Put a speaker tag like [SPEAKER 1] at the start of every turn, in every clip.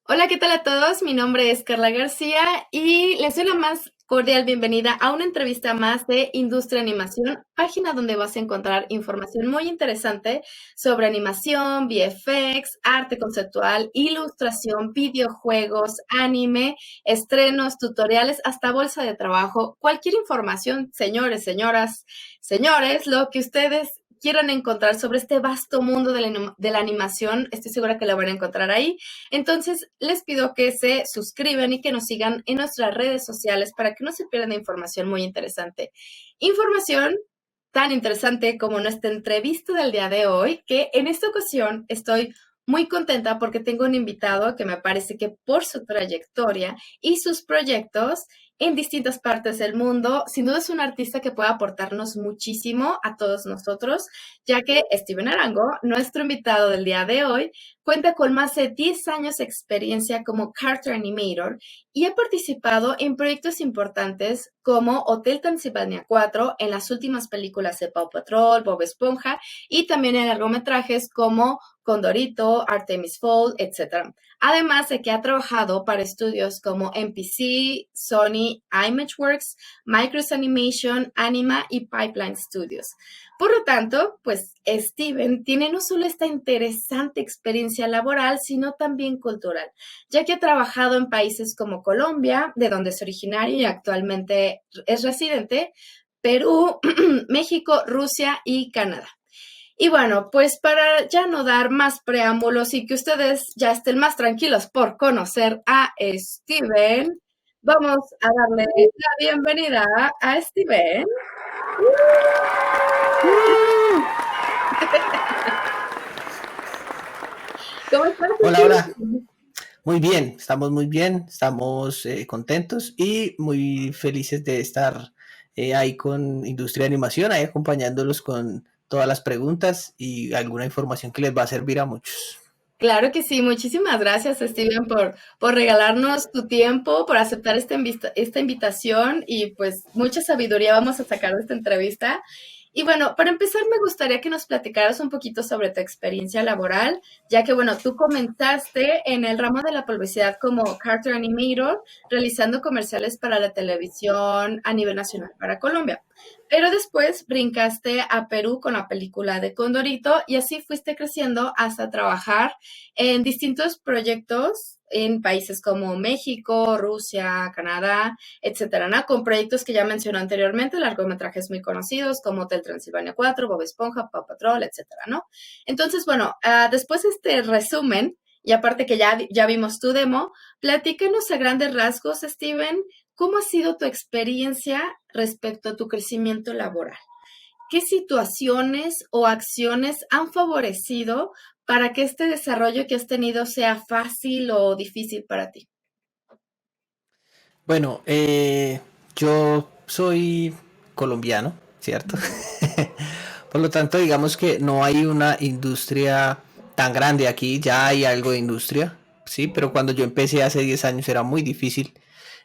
[SPEAKER 1] Hola, ¿qué tal a todos? Mi nombre es Carla García y les doy la más cordial bienvenida a una entrevista más de Industria Animación, página donde vas a encontrar información muy interesante sobre animación, VFX, arte conceptual, ilustración, videojuegos, anime, estrenos, tutoriales, hasta bolsa de trabajo, cualquier información, señores, señoras, señores, lo que ustedes quieran encontrar sobre este vasto mundo de la animación, estoy segura que lo van a encontrar ahí. Entonces, les pido que se suscriban y que nos sigan en nuestras redes sociales para que no se pierdan información muy interesante. Información tan interesante como nuestra entrevista del día de hoy, que en esta ocasión estoy muy contenta porque tengo un invitado que me parece que por su trayectoria y sus proyectos en distintas partes del mundo, sin duda es un artista que puede aportarnos muchísimo a todos nosotros, ya que Steven Arango, nuestro invitado del día de hoy, cuenta con más de 10 años de experiencia como character animator y ha participado en proyectos importantes como Hotel Transilvania 4 en las últimas películas de Paw Patrol, Bob Esponja y también en largometrajes como Condorito, Artemis Fowl, etc. Además de que ha trabajado para estudios como MPC, Sony, Imageworks, Micros Animation, Anima y Pipeline Studios. Por lo tanto, pues Steven tiene no solo esta interesante experiencia laboral, sino también cultural, ya que ha trabajado en países como Colombia, de donde es originario y actualmente es residente, Perú, México, Rusia y Canadá. Y bueno, pues para ya no dar más preámbulos y que ustedes ya estén más tranquilos por conocer a Steven, vamos a darle la bienvenida a Steven. ¿Cómo estás,
[SPEAKER 2] Hola, hola.
[SPEAKER 1] Steven?
[SPEAKER 2] Muy bien, estamos muy bien, estamos contentos y muy felices de estar ahí con Industria de Animación, ahí acompañándolos con todas las preguntas y alguna información que les va a servir a muchos.
[SPEAKER 1] Claro que sí, muchísimas gracias, Steven, por regalarnos tu tiempo, por aceptar esta invitación y pues mucha sabiduría vamos a sacar de esta entrevista. Y bueno, para empezar me gustaría que nos platicaras un poquito sobre tu experiencia laboral, ya que bueno, tú comenzaste en el ramo de la publicidad como character animator, realizando comerciales para la televisión a nivel nacional para Colombia. Pero después brincaste a Perú con la película de Condorito y así fuiste creciendo hasta trabajar en distintos proyectos en países como México, Rusia, Canadá, etcétera, ¿no? Con proyectos que ya mencioné anteriormente, largometrajes muy conocidos como Hotel Transilvania 4, Bob Esponja, Paw Patrol, etcétera, ¿no? Entonces, bueno, después de este resumen, y aparte que ya vimos tu demo, platícanos a grandes rasgos, Steven, ¿cómo ha sido tu experiencia respecto a tu crecimiento laboral? ¿Qué situaciones o acciones han favorecido para que este desarrollo que has tenido sea fácil o difícil para ti?
[SPEAKER 2] Bueno, yo soy colombiano, ¿cierto?
[SPEAKER 1] Ujú.
[SPEAKER 2] Por lo tanto, digamos que no hay una industria tan grande aquí, ya hay algo de industria, sí, pero cuando yo empecé hace 10 años era muy difícil.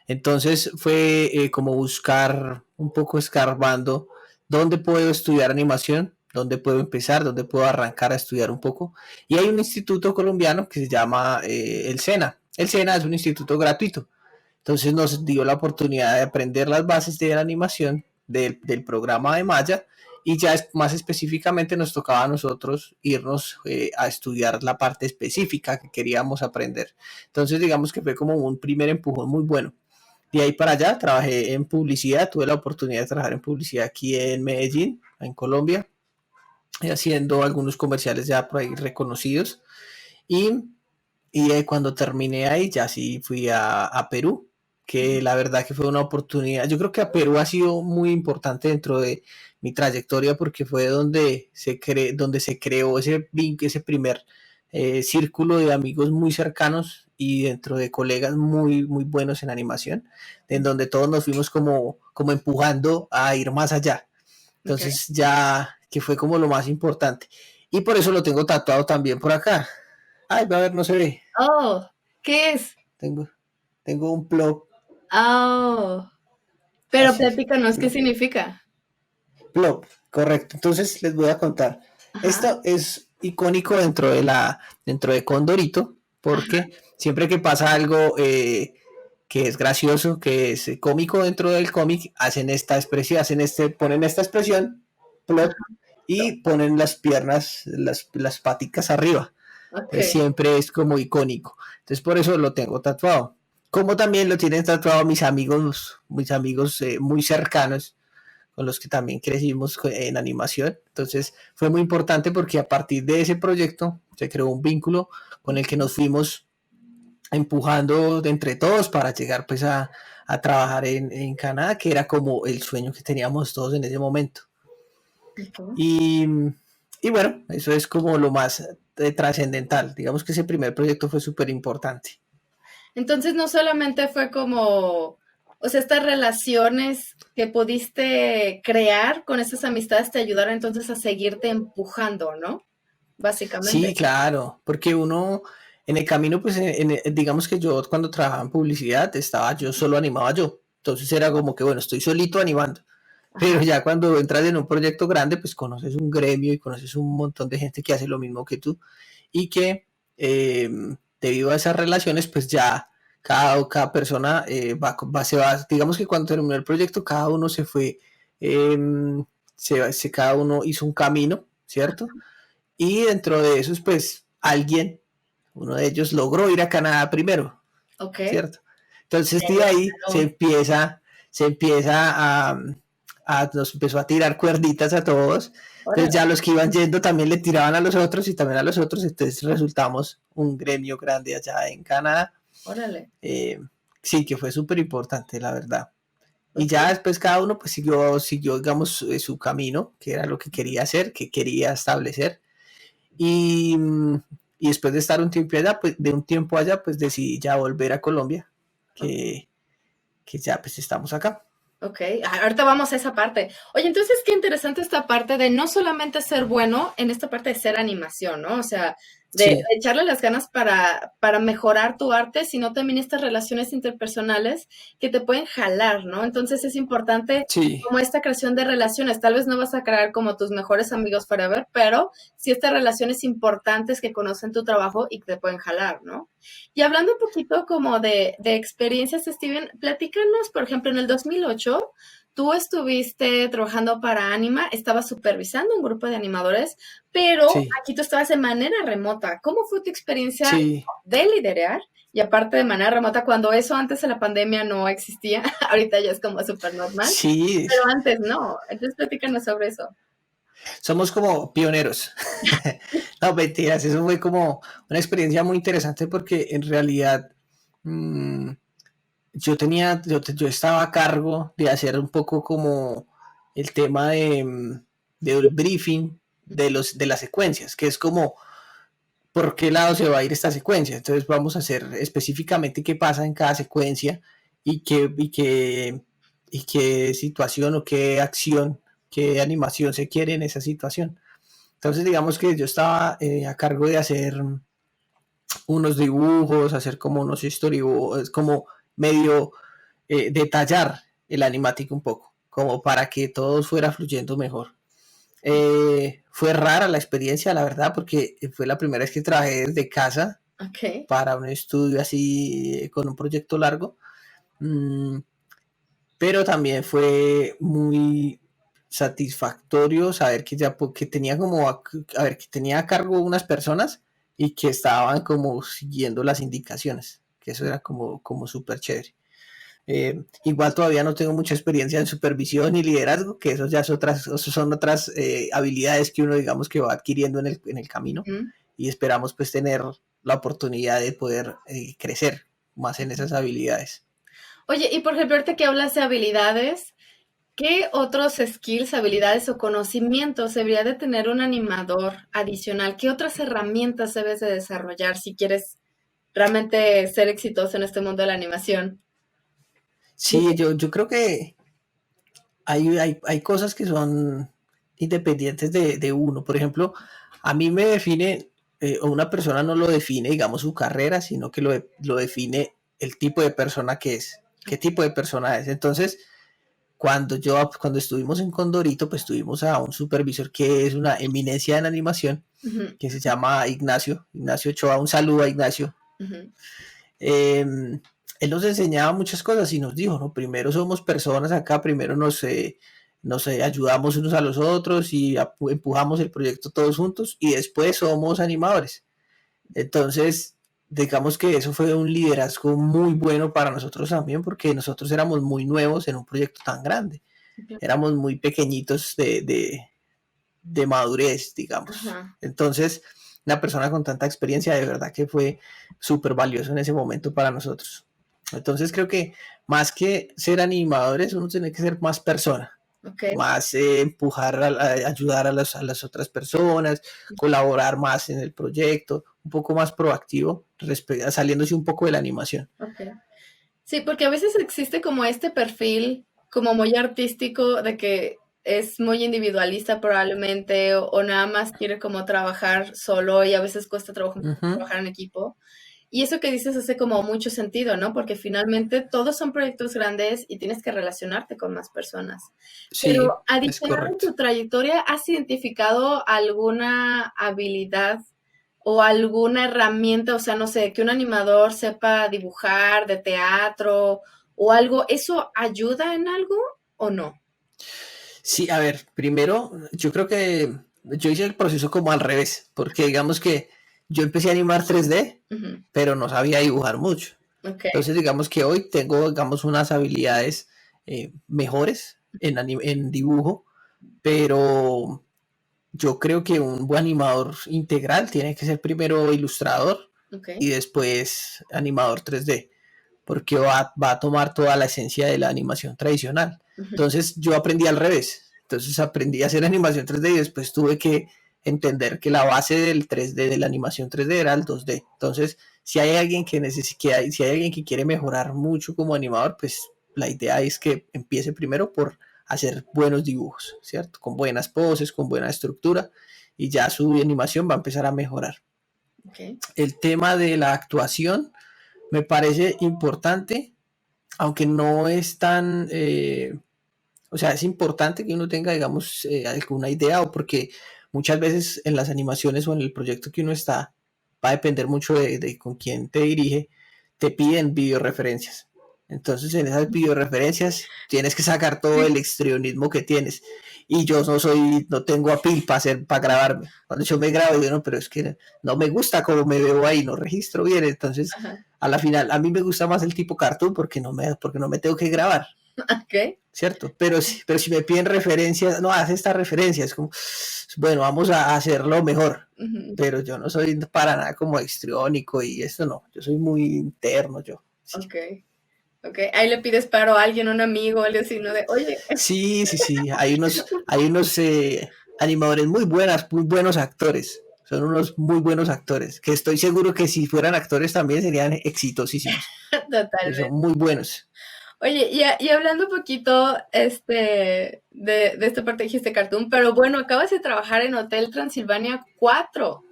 [SPEAKER 2] Entonces fue como buscar un poco escarbando dónde puedo estudiar animación, dónde puedo empezar, dónde puedo arrancar a estudiar un poco. Y hay un instituto colombiano que se llama el SENA. El SENA es un instituto gratuito. Entonces nos dio la oportunidad de aprender las bases de la animación del programa de Maya y ya más específicamente nos tocaba a nosotros irnos a estudiar la parte específica que queríamos aprender. Entonces digamos que fue como un primer empujón muy bueno. De ahí para allá trabajé en publicidad, tuve la oportunidad de trabajar en publicidad aquí en Medellín, en Colombia, haciendo algunos comerciales ya por ahí reconocidos. Y, cuando terminé ahí, ya sí fui a Perú, que la verdad que fue una oportunidad. Yo creo que a Perú ha sido muy importante dentro de mi trayectoria porque fue donde se creó ese primer círculo de amigos muy cercanos y dentro de colegas muy, muy buenos en animación, en donde todos nos fuimos como empujando a ir más allá.
[SPEAKER 1] Ok.
[SPEAKER 2] Entonces ya que fue como lo más importante. Y por eso lo tengo tatuado también por acá. Ay, a ver, no se ve.
[SPEAKER 1] Oh, ¿qué es?
[SPEAKER 2] Tengo, tengo un plop
[SPEAKER 1] Oh, pero
[SPEAKER 2] así.
[SPEAKER 1] platícanos, ¿qué
[SPEAKER 2] Plop,
[SPEAKER 1] significa?
[SPEAKER 2] plop, correcto. Entonces les voy a contar.
[SPEAKER 1] Ajá.
[SPEAKER 2] Esto es icónico dentro de Condorito. porque siempre que pasa algo que es gracioso, que es cómico dentro del cómic, hacen esta expresión, ponen esta expresión, plot, y ponen las piernas, las paticas arriba.
[SPEAKER 1] Ok.
[SPEAKER 2] Entonces siempre es como icónico. Entonces por eso lo tengo tatuado. Como también lo tienen tatuado mis amigos muy cercanos, con los que también crecimos en animación. Entonces fue muy importante porque a partir de ese proyecto se creó un vínculo con el que nos fuimos empujando de entre todos para llegar pues a trabajar en Canadá, que era como el sueño que teníamos todos en ese momento.
[SPEAKER 1] Ok.
[SPEAKER 2] Y, y bueno, eso es como lo más trascendental. Digamos que ese primer proyecto fue súper importante.
[SPEAKER 1] Entonces no solamente fue como, o sea, estas relaciones que pudiste crear con esas amistades te ayudaron entonces a seguirte empujando, ¿no?
[SPEAKER 2] Sí,
[SPEAKER 1] Básicamente.
[SPEAKER 2] claro, porque uno en el camino, pues digamos que yo cuando trabajaba en publicidad estaba yo solo animaba yo. Entonces era como que, bueno, estoy solito animando. Pero
[SPEAKER 1] Ajá.
[SPEAKER 2] ya cuando entras en un proyecto grande, pues conoces un gremio y conoces un montón de gente que hace lo mismo que tú y que eh, debido a esas relaciones, pues ya cada persona se va, digamos que cuando terminó el proyecto, cada uno se fue, eh, cada uno hizo un camino, ¿cierto? Y dentro de esos, pues uno de ellos logró ir a Canadá primero,
[SPEAKER 1] Ok.
[SPEAKER 2] ¿cierto? Entonces de ahí
[SPEAKER 1] Claro.
[SPEAKER 2] se empieza nos empezó a tirar cuerditas a todos. Entonces
[SPEAKER 1] Órale,
[SPEAKER 2] ya los que iban yendo también le tiraban a los otros y también a los otros. Entonces resultamos un gremio grande allá en Canadá.
[SPEAKER 1] órale.
[SPEAKER 2] Eh, sí, que fue súper importante, la verdad. Y
[SPEAKER 1] Ok.
[SPEAKER 2] ya después cada uno pues siguió digamos, su camino, que era lo que quería hacer, que quería establecer. Y, y después de estar un tiempo allá, pues de un tiempo allá, pues decidí ya volver a Colombia, que, que ya pues estamos acá.
[SPEAKER 1] Ok, ahorita vamos a esa parte. Oye, entonces qué interesante esta parte de no solamente ser bueno en esta parte de ser animación, ¿no? O sea, de
[SPEAKER 2] Sí,
[SPEAKER 1] echarle las ganas para mejorar tu arte, sino también estas relaciones interpersonales que te pueden jalar, ¿no? Entonces es importante
[SPEAKER 2] sí,
[SPEAKER 1] como esta creación de relaciones. Tal vez no vas a crear como tus mejores amigos forever, pero sí estas relaciones importantes que conocen tu trabajo y que te pueden jalar, ¿no? Y hablando un poquito como de experiencias, Steven, platícanos, por ejemplo, en el 2008, tú estuviste trabajando para Anima, estabas supervisando un grupo de animadores, pero
[SPEAKER 2] sí,
[SPEAKER 1] aquí tú estabas de manera remota. ¿Cómo fue tu experiencia
[SPEAKER 2] sí,
[SPEAKER 1] de liderar? Y aparte de manera remota, cuando eso antes de la pandemia no existía, ahorita ya es como súper normal,
[SPEAKER 2] sí,
[SPEAKER 1] pero antes no. Entonces platícanos sobre eso.
[SPEAKER 2] somos como pioneros. No, mentiras, eso fue como una experiencia muy interesante porque en realidad mmm, yo estaba a cargo de hacer un poco como el tema del briefing de las secuencias, que es como por qué lado se va a ir esta secuencia. Entonces vamos a hacer específicamente qué pasa en cada secuencia y qué situación o qué acción, qué animación se quiere en esa situación. Entonces digamos que yo estaba a cargo de hacer unos dibujos, hacer como unos storybooks, como medio detallar el animático un poco, como para que todo fuera fluyendo mejor. Fue rara la experiencia, la verdad, porque fue la primera vez que trabajé desde casa
[SPEAKER 1] Ok.
[SPEAKER 2] para un estudio así con un proyecto largo. Mm, pero también fue muy satisfactorio saber que ya que tenía ver, que tenía a cargo unas personas y que estaban como siguiendo las indicaciones, que eso era como súper chévere. Igual todavía no tengo mucha experiencia en supervisión y liderazgo, que eso son otras habilidades que uno digamos que va adquiriendo en el camino
[SPEAKER 1] Ujú.
[SPEAKER 2] y esperamos pues tener la oportunidad de poder crecer más en esas habilidades.
[SPEAKER 1] Oye, y por ejemplo, ahorita que hablas de habilidades, ¿qué otros skills, habilidades o conocimientos debería de tener un animador adicional? ¿Qué otras herramientas debes de desarrollar si quieres realmente ser exitoso en este mundo de la animación?
[SPEAKER 2] Sí, yo creo que hay cosas que son independientes de uno. Por ejemplo, a mí me define, o una persona no lo define, digamos, su carrera, sino que lo define el tipo de persona que es, qué tipo de persona es. Entonces, cuando estuvimos en Condorito, pues tuvimos a un supervisor que es una eminencia en animación,
[SPEAKER 1] Ujú.
[SPEAKER 2] que se llama Ignacio Ochoa. Un saludo a Ignacio.
[SPEAKER 1] Ujú.
[SPEAKER 2] Él nos enseñaba muchas cosas y nos dijo, ¿no? Primero somos personas acá, primero nos ayudamos unos a los otros y empujamos el proyecto todos juntos y después somos animadores. Entonces, digamos que eso fue un liderazgo muy bueno para nosotros también, porque nosotros éramos muy nuevos en un proyecto tan grande.
[SPEAKER 1] Sí, claro.
[SPEAKER 2] Éramos muy pequeñitos de madurez, digamos.
[SPEAKER 1] Ajá.
[SPEAKER 2] Entonces, una persona con tanta experiencia de verdad que fue súper valioso en ese momento para nosotros. Entonces, creo que más que ser animadores, uno tiene que ser más persona,
[SPEAKER 1] Ok.
[SPEAKER 2] más empujar, ayudar a las otras personas, colaborar más en el proyecto, un poco más proactivo, saliéndose un poco de la animación.
[SPEAKER 1] Ok. Sí, porque a veces existe como este perfil como muy artístico de que es muy individualista probablemente o nada más quiere como trabajar solo y a veces cuesta trabajo
[SPEAKER 2] Uh -huh.
[SPEAKER 1] trabajar en equipo. Y eso que dices hace como mucho sentido, ¿no? Porque finalmente todos son proyectos grandes y tienes que relacionarte con más personas.
[SPEAKER 2] Sí,
[SPEAKER 1] Pero
[SPEAKER 2] es
[SPEAKER 1] adicional a
[SPEAKER 2] correcto.
[SPEAKER 1] tu trayectoria, ¿has identificado alguna habilidad o alguna herramienta? O sea, no sé, que un animador sepa dibujar de teatro o algo, ¿eso ayuda en algo o no?
[SPEAKER 2] Sí, a ver, primero, yo creo que yo hice el proceso como al revés, porque digamos que yo empecé a animar 3D,
[SPEAKER 1] Ujú.
[SPEAKER 2] pero no sabía dibujar mucho.
[SPEAKER 1] Ok.
[SPEAKER 2] Entonces, digamos que hoy tengo, digamos, unas habilidades mejores en dibujo, pero yo creo que un buen animador integral tiene que ser primero ilustrador
[SPEAKER 1] Ok.
[SPEAKER 2] y después animador 3D, porque va a tomar toda la esencia de la animación tradicional.
[SPEAKER 1] Ujú.
[SPEAKER 2] Entonces yo aprendí al revés. Entonces aprendí a hacer animación 3D y después tuve que entender que la base del 3D, de la animación 3D, era el 2D. Entonces, si hay alguien si hay alguien que quiere mejorar mucho como animador, pues la idea es que empiece primero por hacer buenos dibujos, ¿cierto? Con buenas poses, con buena estructura, y ya su animación va a empezar a mejorar.
[SPEAKER 1] Ok.
[SPEAKER 2] El tema de la actuación me parece importante, aunque no es tan, o sea, es importante que uno tenga, digamos, alguna idea, o porque muchas veces en las animaciones o en el proyecto que uno está, va a depender mucho de con quién te dirige, te piden video referencias. Entonces, en esas video referencias tienes que sacar todo
[SPEAKER 1] Sí.
[SPEAKER 2] el histrionismo que tienes. Y yo no tengo a pil para grabarme. Cuando yo me grabo, yo no, pero es que no me gusta cómo me veo ahí, no registro bien. Entonces,
[SPEAKER 1] Ajá.
[SPEAKER 2] a la final, a mí me gusta más el tipo cartoon porque no me tengo que grabar.
[SPEAKER 1] Ok.
[SPEAKER 2] ¿Cierto? Pero si me piden referencias, no, haz esta referencia, es como, bueno, vamos a hacerlo mejor,
[SPEAKER 1] Ujú.
[SPEAKER 2] pero yo no soy para nada como histriónico y esto no, yo soy muy interno, yo. Sí,
[SPEAKER 1] Ok. Ok. Ahí le pides paro a alguien, un amigo, alguien así, ¿no? De, oye.
[SPEAKER 2] sí, hay unos animadores muy buenos actores, son unos muy buenos actores, que estoy seguro que si fueran actores también serían exitosísimos, son
[SPEAKER 1] Totalmente.
[SPEAKER 2] muy buenos.
[SPEAKER 1] Oye, y hablando un poquito de esta parte dijiste cartoon, pero bueno, acabas de trabajar en Hotel Transilvania 4.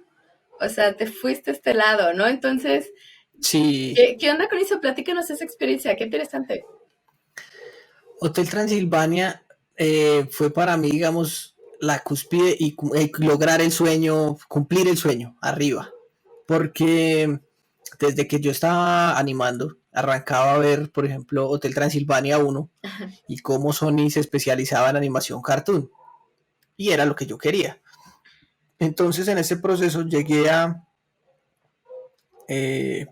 [SPEAKER 1] O sea, te fuiste a este lado, ¿no? Entonces,
[SPEAKER 2] Sí,
[SPEAKER 1] ¿qué onda con eso? Platícanos esa experiencia, qué interesante.
[SPEAKER 2] Hotel Transilvania fue para mí, digamos, la cúspide y lograr el sueño, cumplir el sueño arriba. Porque desde que yo estaba animando, arrancaba a ver, por ejemplo, Hotel Transilvania 1 y cómo Sony se especializaba en animación cartoon. Y era lo que yo quería. Entonces, en ese proceso llegué a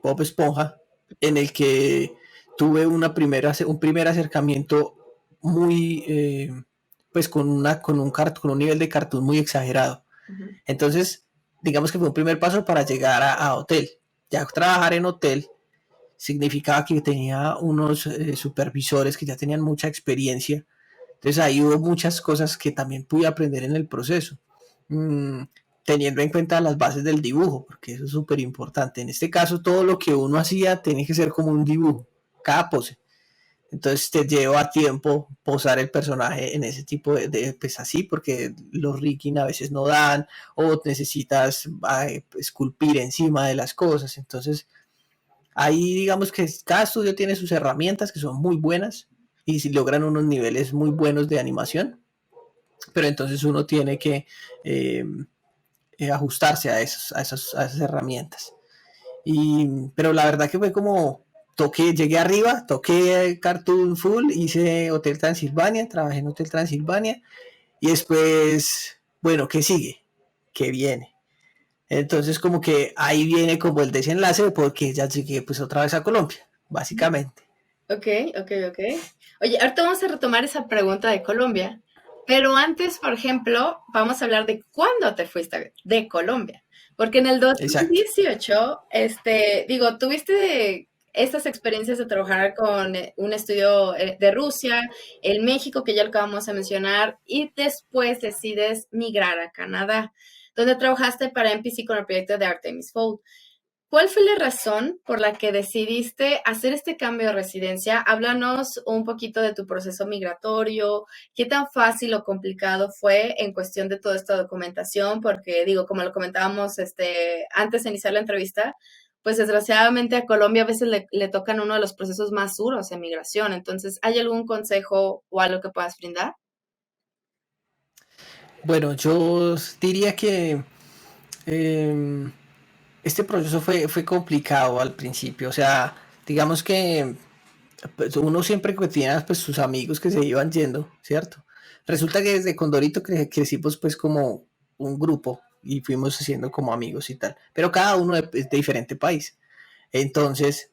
[SPEAKER 2] Bob Esponja, en el que tuve un primer acercamiento muy, pues con un nivel de cartoon muy exagerado.
[SPEAKER 1] Ujú.
[SPEAKER 2] Entonces, digamos que fue un primer paso para llegar a hotel. Ya trabajar en hotel significaba que tenía unos supervisores que ya tenían mucha experiencia. Entonces ahí hubo muchas cosas que también pude aprender en el proceso. Mm, Teniendo en cuenta las bases del dibujo, porque eso es súper importante. En este caso, todo lo que uno hacía tiene que ser como un dibujo, cada pose. Entonces te lleva tiempo posar el personaje en ese tipo pues así, porque los rigging a veces no dan, o necesitas esculpir encima de las cosas. Entonces, ahí digamos que cada estudio tiene sus herramientas que son muy buenas y si logran unos niveles muy buenos de animación, pero entonces uno tiene que eh, ajustarse a esas herramientas. Pero la verdad que fue como, llegué arriba, toqué Cartoon Full, hice Hotel Transilvania, trabajé en Hotel Transilvania y después, bueno, ¿qué sigue? ¿Qué viene? Entonces como que ahí viene como el desenlace porque ya llegué pues otra vez a Colombia, básicamente.
[SPEAKER 1] Ok, ok, ok. Oye, ahorita vamos a retomar esa pregunta de Colombia, pero antes, por ejemplo, vamos a hablar de cuándo te fuiste de Colombia, porque en el
[SPEAKER 2] Exacto.
[SPEAKER 1] 2018, digo, tuviste estas experiencias de trabajar con un estudio de Rusia, el México, que ya lo acabamos de mencionar, y después decides migrar a Canadá, donde trabajaste para MPC con el proyecto de Artemis Fowl. ¿Cuál fue la razón por la que decidiste hacer este cambio de residencia? Háblanos un poquito de tu proceso migratorio, qué tan fácil o complicado fue en cuestión de toda esta documentación, porque digo, como lo comentábamos antes de iniciar la entrevista, pues desgraciadamente a Colombia a veces le tocan uno de los procesos más duros de migración. Entonces, ¿hay algún consejo o algo que puedas brindar?
[SPEAKER 2] Bueno, yo diría que eh, este proceso fue complicado al principio. O sea, digamos que pues, uno siempre que tiene pues, sus amigos que se iban yendo, ¿cierto? Resulta que desde Condorito crecimos pues como un grupo y fuimos haciendo como amigos y tal. Pero cada uno es de diferente país. Entonces,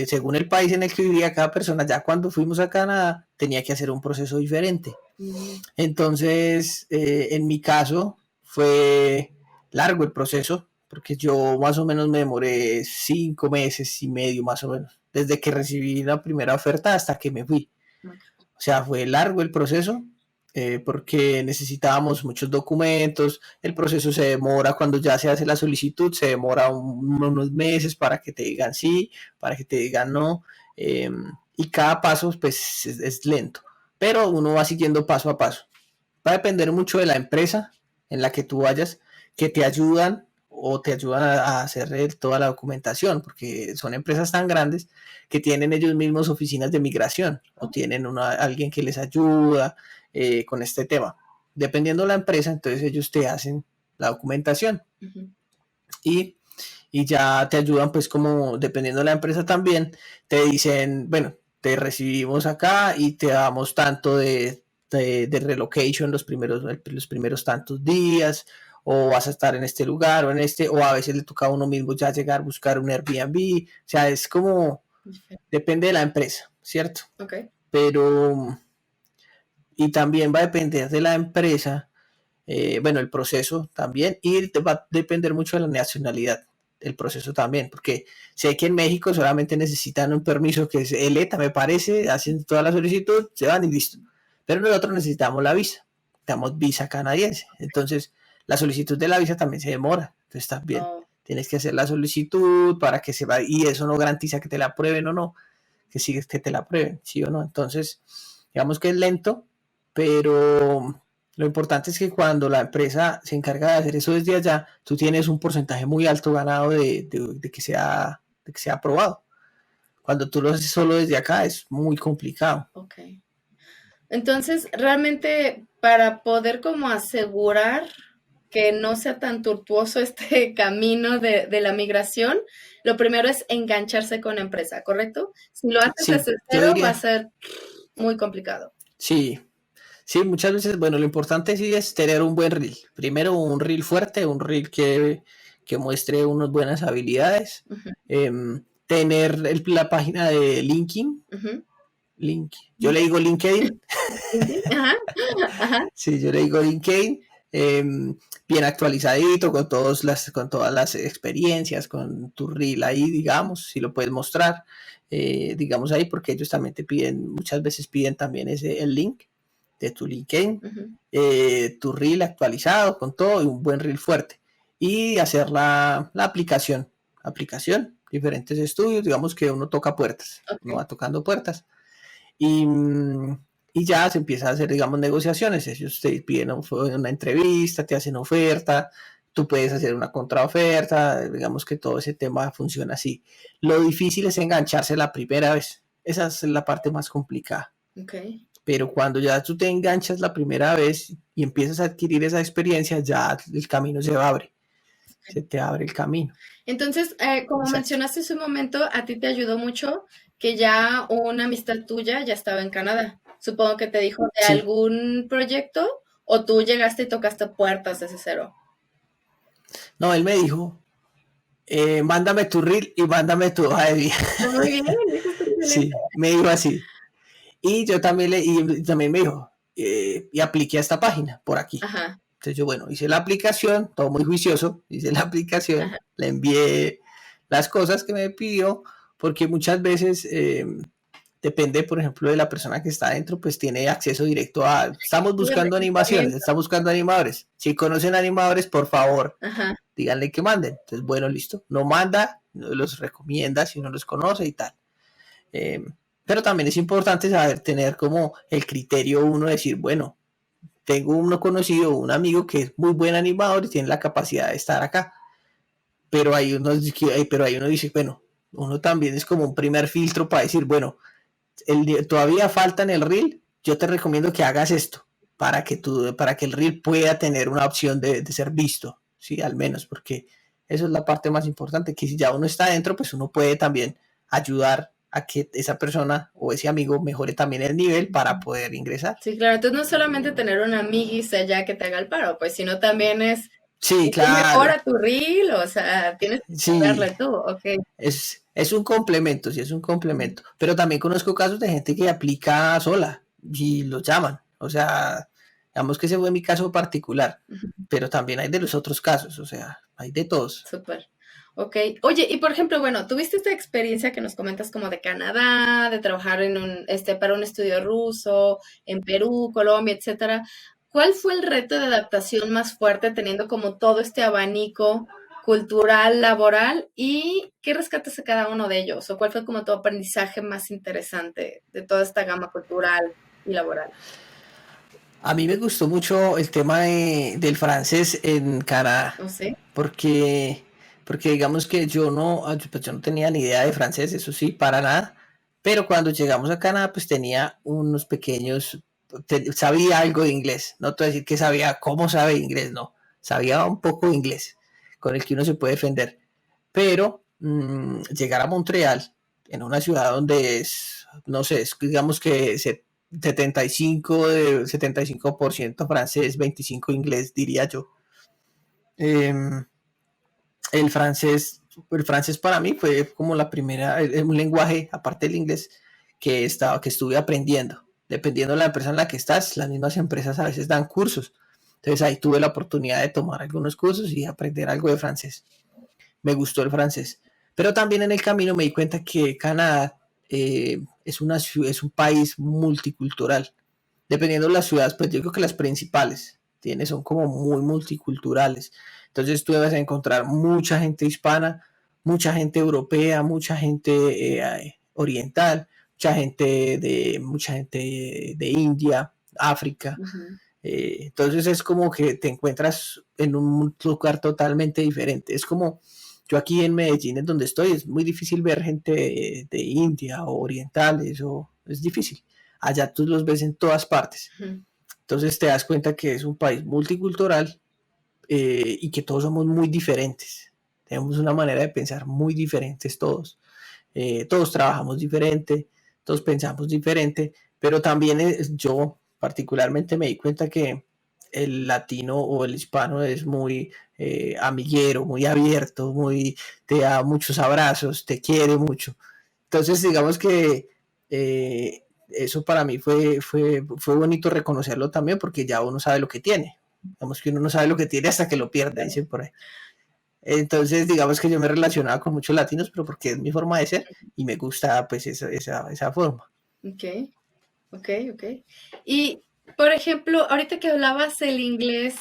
[SPEAKER 2] según el país en el que vivía cada persona, ya cuando fuimos a Canadá tenía que hacer un proceso diferente.
[SPEAKER 1] Mm,
[SPEAKER 2] Entonces, en mi caso, fue largo el proceso, porque yo más o menos me demoré 5 meses y medio, más o menos, desde que recibí la primera oferta hasta que me fui.
[SPEAKER 1] ok.
[SPEAKER 2] O sea, fue largo el proceso, porque necesitábamos muchos documentos, el proceso se demora cuando ya se hace la solicitud, se demora unos meses para que te digan sí, para que te digan no, eh, y cada paso pues es lento, pero uno va siguiendo paso a paso. Va a depender mucho de la empresa en la que tú vayas, que te ayudan o te ayudan a hacer toda la documentación, porque son empresas tan grandes que tienen ellos mismos oficinas de migración o tienen alguien que les ayuda con este tema. Dependiendo de la empresa, entonces ellos te hacen la documentación
[SPEAKER 1] Ujú.
[SPEAKER 2] y, y ya te ayudan, pues como dependiendo de la empresa también, te dicen, bueno, te recibimos acá y te damos tanto de relocation los primeros tantos días, o vas a estar en este lugar o en este, o a veces le toca a uno mismo ya llegar a buscar un Airbnb, o sea, es como, depende de la empresa, ¿cierto?
[SPEAKER 1] Ok.
[SPEAKER 2] Pero, y también va a depender de la empresa, bueno, el proceso también, y te va a depender mucho de la nacionalidad, el proceso también, porque sé que en México solamente necesitan un permiso que es el ETA, me parece, hacen toda la solicitud, se van y listo. Pero nosotros necesitamos la visa, necesitamos visa canadiense. Entonces, la solicitud de la visa también se demora. Entonces, también
[SPEAKER 1] Oh,
[SPEAKER 2] tienes que hacer la solicitud para que se va, y eso no garantiza que te la aprueben o no, que sigues que te la aprueben, sí o no. Entonces, digamos que es lento, pero lo importante es que cuando la empresa se encarga de hacer eso desde allá, tú tienes un porcentaje muy alto ganado de que sea aprobado. Cuando tú lo haces solo desde acá es muy complicado.
[SPEAKER 1] ok. Entonces, realmente para poder como asegurar que no sea tan tortuoso este camino de la migración, lo primero es engancharse con la empresa, ¿correcto? Si lo haces
[SPEAKER 2] Sí,
[SPEAKER 1] desde
[SPEAKER 2] yo
[SPEAKER 1] cero, va a
[SPEAKER 2] diría,
[SPEAKER 1] ser muy complicado.
[SPEAKER 2] sí, sí, muchas veces, bueno, lo importante sí es tener un buen reel. Primero un reel fuerte, un reel que muestre unas buenas habilidades.
[SPEAKER 1] Ujú,
[SPEAKER 2] Tener la página de LinkedIn,
[SPEAKER 1] ujú.
[SPEAKER 2] yo le digo LinkedIn.
[SPEAKER 1] Ajá, ajá.
[SPEAKER 2] Sí, yo le digo LinkedIn, bien actualizadito, con todas las experiencias, con tu reel ahí, digamos, si lo puedes mostrar, digamos ahí, porque ellos también te piden, muchas veces piden también el link de tu LinkedIn,
[SPEAKER 1] Ujú.
[SPEAKER 2] tu reel actualizado con todo y un buen reel fuerte. Y hacer la aplicación, diferentes estudios, digamos que uno toca puertas, uno
[SPEAKER 1] Ok.
[SPEAKER 2] va tocando puertas y, y ya se empieza a hacer, digamos, negociaciones. Ellos te piden una entrevista, te hacen oferta, tú puedes hacer una contraoferta, digamos que todo ese tema funciona así. Lo difícil es engancharse la primera vez. Esa es la parte más complicada.
[SPEAKER 1] Ok.
[SPEAKER 2] Pero cuando ya tú te enganchas la primera vez y empiezas a adquirir esa experiencia, ya el camino se abre. se te abre el camino.
[SPEAKER 1] Entonces, como
[SPEAKER 2] Exacto.
[SPEAKER 1] mencionaste hace un momento, a ti te ayudó mucho que ya una amistad tuya ya estaba en Canadá. Supongo que te dijo de
[SPEAKER 2] Sí.
[SPEAKER 1] algún proyecto o tú llegaste y tocaste puertas desde cero.
[SPEAKER 2] No, él me dijo, mándame tu reel y mándame tu hoja de vida.
[SPEAKER 1] Ah, muy bien, eso está excelente.
[SPEAKER 2] Sí, me dijo así. Y yo también y también me dijo, y apliqué a esta página por aquí.
[SPEAKER 1] Ajá,
[SPEAKER 2] Entonces yo, bueno, hice la aplicación, todo muy juicioso, hice la aplicación,
[SPEAKER 1] ajá.
[SPEAKER 2] le envié las cosas que me pidió, porque muchas veces depende, por ejemplo, de la persona que está adentro, pues tiene acceso directo a, estamos
[SPEAKER 1] Sí, el
[SPEAKER 2] buscando animaciones,
[SPEAKER 1] reclutamiento.
[SPEAKER 2] estamos buscando animadores. Si conocen animadores, por favor,
[SPEAKER 1] Ajá.
[SPEAKER 2] díganle que manden. Entonces, bueno, listo, no manda, no los recomienda si no los conoce y tal. Eh, pero también es importante saber tener como el criterio uno, decir, bueno, tengo uno conocido, un amigo que es muy buen animador y tiene la capacidad de estar acá. Pero ahí uno dice, bueno, uno también es como un primer filtro para decir, bueno, todavía falta en el reel, yo te recomiendo que hagas esto para que el reel pueda tener una opción de ser visto, sí, al menos, porque eso es la parte más importante, que si ya uno está adentro, pues uno puede también ayudar a que esa persona o ese amigo mejore también el nivel para poder ingresar.
[SPEAKER 1] Sí, claro. Entonces no es solamente tener una amiguis allá que te haga el paro, pues, sino también es
[SPEAKER 2] Sí,
[SPEAKER 1] tú
[SPEAKER 2] claro,
[SPEAKER 1] mejora tu reel, o sea, tienes que
[SPEAKER 2] sí,
[SPEAKER 1] saberle tú, ok.
[SPEAKER 2] es un complemento, sí, es un complemento. Pero también conozco casos de gente que aplica sola y los llaman. O sea, digamos que ese fue mi caso particular.
[SPEAKER 1] Ujú.
[SPEAKER 2] Pero también hay de los otros casos, o sea, hay de todos.
[SPEAKER 1] Súper. Ok. Oye, y por ejemplo, bueno, tuviste esta experiencia que nos comentas como de Canadá, de trabajar en para un estudio ruso, en Perú, Colombia, etcétera. ¿Cuál fue el reto de adaptación más fuerte teniendo como todo este abanico cultural, laboral? ¿Y qué rescatas a cada uno de ellos? ¿O cuál fue como tu aprendizaje más interesante de toda esta gama cultural y laboral?
[SPEAKER 2] A mí me gustó mucho el tema del francés en Canadá,
[SPEAKER 1] No sé.
[SPEAKER 2] porque, porque digamos que pues yo no tenía ni idea de francés, eso sí, para nada, pero cuando llegamos a Canadá, pues tenía unos pequeños, sabía algo de inglés, no te voy a decir que sabía cómo sabe inglés, no, sabía un poco de inglés, con el que uno se puede defender, pero llegar a Montreal, en una ciudad donde es, no sé, digamos que 75% francés, 25 inglés, diría yo. Eh, el francés, el francés para mí fue como la primera, un lenguaje, aparte del inglés, que estuve aprendiendo. Dependiendo de la empresa en la que estás, las mismas empresas a veces dan cursos. Entonces ahí tuve la oportunidad de tomar algunos cursos y aprender algo de francés. Me gustó el francés. Pero también en el camino me di cuenta que Canadá es un país multicultural. Dependiendo de las ciudades, pues yo creo que las principales son como muy multiculturales. Entonces tú debes encontrar mucha gente hispana, mucha gente europea, mucha gente oriental, mucha gente de India, África.
[SPEAKER 1] Ujú.
[SPEAKER 2] Entonces es como que te encuentras en un lugar totalmente diferente. Es como yo aquí en Medellín, en donde estoy, es muy difícil ver gente de India o orientales, o es difícil. Allá tú los ves en todas partes.
[SPEAKER 1] Ujú.
[SPEAKER 2] Entonces te das cuenta que es un país multicultural y que todos somos muy diferentes. Tenemos una manera de pensar muy diferentes todos. Todos trabajamos diferente, todos pensamos diferente, pero también yo particularmente me di cuenta que el latino o el hispano es muy amiguero, muy abierto, te da muchos abrazos, te quiere mucho. Entonces, digamos que eso para mí fue bonito reconocerlo también porque ya uno sabe lo que tiene. Digamos que uno no sabe lo que tiene hasta que lo pierde, dicen por ahí. Entonces, digamos que yo me relacionaba con muchos latinos, pero porque es mi forma de ser y me gusta pues esa forma.
[SPEAKER 1] Ok. Ok, ok. Y, por ejemplo, ahorita que hablabas el inglés,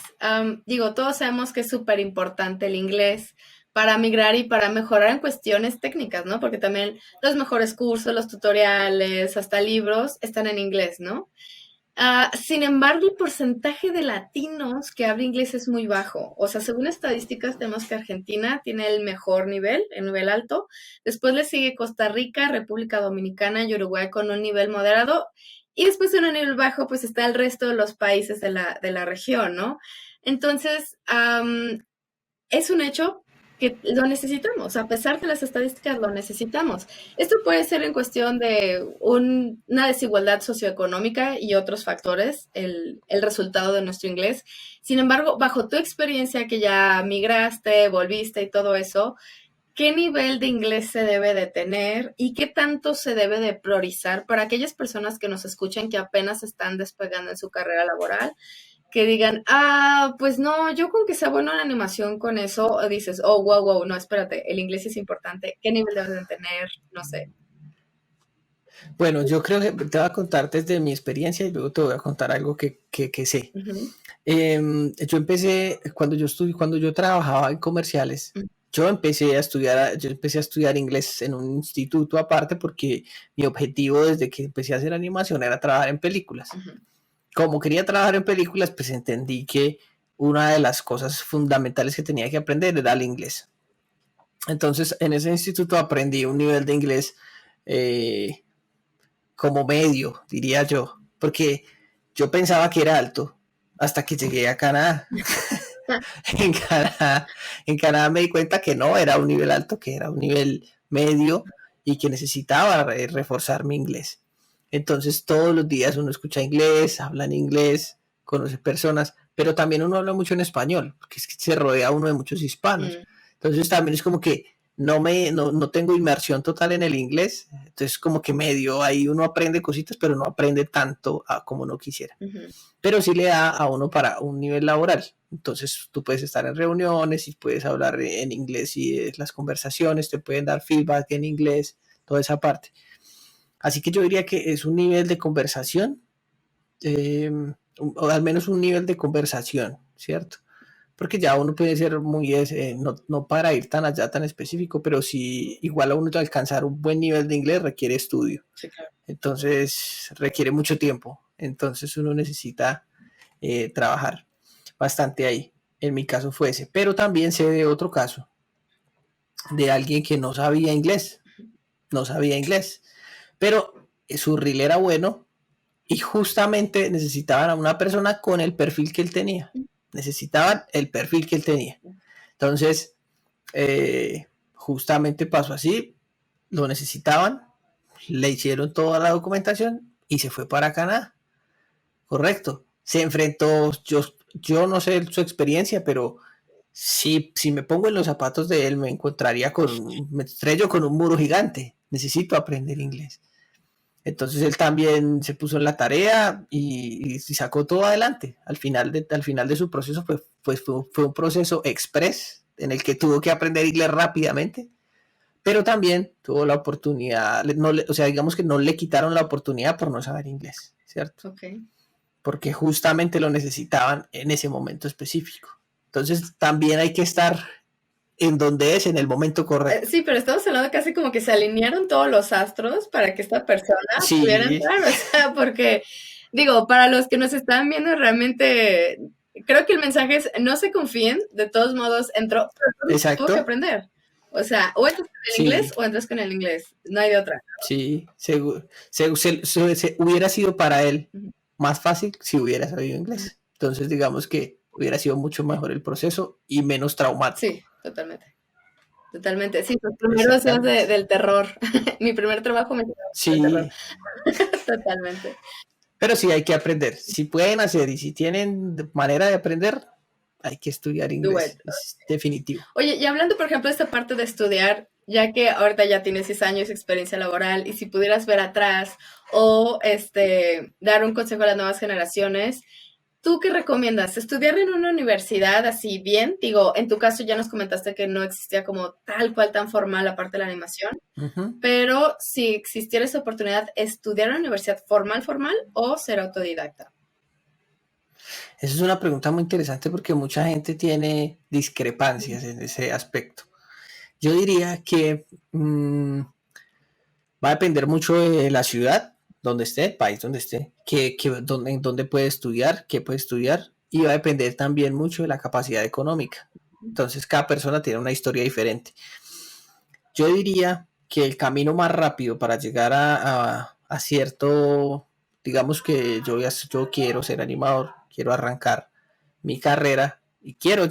[SPEAKER 1] digo, todos sabemos que es súper importante el inglés para migrar y para mejorar en cuestiones técnicas, ¿no? Porque también los mejores cursos, los tutoriales, hasta libros están en inglés, ¿no? Sin embargo, el porcentaje de latinos que habla inglés es muy bajo. O sea, según estadísticas, tenemos que Argentina tiene el mejor nivel, el nivel alto. Después le sigue Costa Rica, República Dominicana y Uruguay con un nivel moderado. Y después en un nivel bajo, pues está el resto de los países de la región, ¿no? Entonces, es un hecho que lo necesitamos, a pesar de las estadísticas, lo necesitamos. Esto puede ser en cuestión de una desigualdad socioeconómica y otros factores, el resultado de nuestro inglés. Sin embargo, bajo tu experiencia que ya migraste, volviste y todo eso, ¿qué nivel de inglés se debe de tener y qué tanto se debe de priorizar para aquellas personas que nos escuchan que apenas están despegando en su carrera laboral? Que digan, pues no, yo con que sea bueno en animación con eso, dices, oh, wow, wow, no, espérate, el inglés es importante, ¿qué nivel debes de tener? No sé.
[SPEAKER 2] Bueno, yo creo que te voy a contar desde mi experiencia y luego te voy a contar algo que sé.
[SPEAKER 1] Ujú,
[SPEAKER 2] Yo empecé, cuando yo trabajaba en comerciales,
[SPEAKER 1] ujú,
[SPEAKER 2] yo empecé a estudiar inglés en un instituto aparte porque mi objetivo desde que empecé a hacer animación era trabajar en películas.
[SPEAKER 1] ujú,
[SPEAKER 2] Como quería trabajar en películas, pues entendí que una de las cosas fundamentales que tenía que aprender era el inglés. Entonces, en ese instituto aprendí un nivel de inglés eh, como medio, diría yo, porque yo pensaba que era alto hasta que llegué a Canadá. En Canadá, en Canadá me di cuenta que no era un nivel alto, que era un nivel medio y que necesitaba reforzar mi inglés. Entonces todos los días uno escucha inglés, habla en inglés, conoce personas, pero también uno habla mucho en español, porque es que se rodea uno de muchos hispanos.
[SPEAKER 1] mm,
[SPEAKER 2] Entonces también es como que no tengo inmersión total en el inglés, entonces como que medio ahí uno aprende cositas, pero no aprende tanto como uno quisiera,
[SPEAKER 1] ujú,
[SPEAKER 2] pero sí le da a uno para un nivel laboral. Entonces tú puedes estar en reuniones y puedes hablar en inglés y las conversaciones te pueden dar feedback en inglés, toda esa parte. Así que yo diría que es un nivel de conversación, eh, o al menos un nivel de conversación, ¿cierto? Porque ya uno puede ser muy, no para ir tan allá, tan específico, pero sí, igual a uno de alcanzar un buen nivel de inglés requiere estudio.
[SPEAKER 1] sí, claro.
[SPEAKER 2] Entonces requiere mucho tiempo. Entonces uno necesita trabajar bastante ahí. En mi caso fue ese. Pero también sé de otro caso, de alguien que no sabía inglés. No sabía inglés. Pero su reel era bueno y justamente necesitaban a una persona con el perfil que él tenía. Necesitaban el perfil que él tenía. Entonces, justamente pasó así. Lo necesitaban. Le hicieron toda la documentación y se fue para Canadá. Correcto. Se enfrentó, yo no sé su experiencia, pero si me pongo en los zapatos de él, me estrello con un muro gigante. Necesito aprender inglés. Entonces él también se puso en la tarea y sacó todo adelante. Al final de su proceso fue un proceso express en el que tuvo que aprender inglés rápidamente, pero también tuvo la oportunidad, o sea, digamos que no le quitaron la oportunidad por no saber inglés, ¿cierto?
[SPEAKER 1] Ok.
[SPEAKER 2] Porque justamente lo necesitaban en ese momento específico. Entonces también hay que estar en donde es en el momento correcto.
[SPEAKER 1] Sí, pero estamos hablando casi como que se alinearon todos los astros para que esta persona pudiera
[SPEAKER 2] Sí,
[SPEAKER 1] entrar, o sea, porque digo, para los que nos están viendo realmente, creo que el mensaje es no se confíen, de todos modos entró, pero tuvo que
[SPEAKER 2] exacto.
[SPEAKER 1] aprender. O sea, o entras con el inglés
[SPEAKER 2] Sí,
[SPEAKER 1] o entras con el inglés, no hay de otra.
[SPEAKER 2] sí. Hubiera sido para él
[SPEAKER 1] Ujú,
[SPEAKER 2] más fácil si hubiera sabido
[SPEAKER 1] ujú.
[SPEAKER 2] inglés. Entonces, digamos que hubiera sido mucho mejor el proceso y menos traumático.
[SPEAKER 1] Sí, totalmente. Totalmente. Sí, los primeros días
[SPEAKER 2] Exactamente.
[SPEAKER 1] del terror. Mi primer trabajo me quedó el terror.
[SPEAKER 2] Sí,
[SPEAKER 1] Totalmente.
[SPEAKER 2] pero sí hay que aprender. Si pueden hacer y si tienen manera de aprender, hay que estudiar
[SPEAKER 1] Do it.
[SPEAKER 2] inglés. Es definitivo.
[SPEAKER 1] Oye, y hablando, por ejemplo, de esta parte de estudiar, ya que ahorita ya tienes 6 años de experiencia laboral, y si pudieras ver atrás o dar un consejo a las nuevas generaciones, ¿tú qué recomiendas? ¿Estudiar en una universidad así bien? Digo, en tu caso ya nos comentaste que no existía como tal cual tan formal la parte de la animación,
[SPEAKER 2] Uh -huh.
[SPEAKER 1] pero si existiera esa oportunidad, ¿estudiar en una universidad formal, formal o ser autodidacta?
[SPEAKER 2] Esa es una pregunta muy interesante porque mucha gente tiene discrepancias en ese aspecto. Yo diría que va a depender mucho de la ciudad donde esté, el país donde esté, en dónde puede estudiar, qué puede estudiar, y va a depender también mucho de la capacidad económica. Entonces, cada persona tiene una historia diferente. Yo diría que el camino más rápido para llegar a cierto, digamos que yo quiero ser animador, quiero arrancar mi carrera, y quiero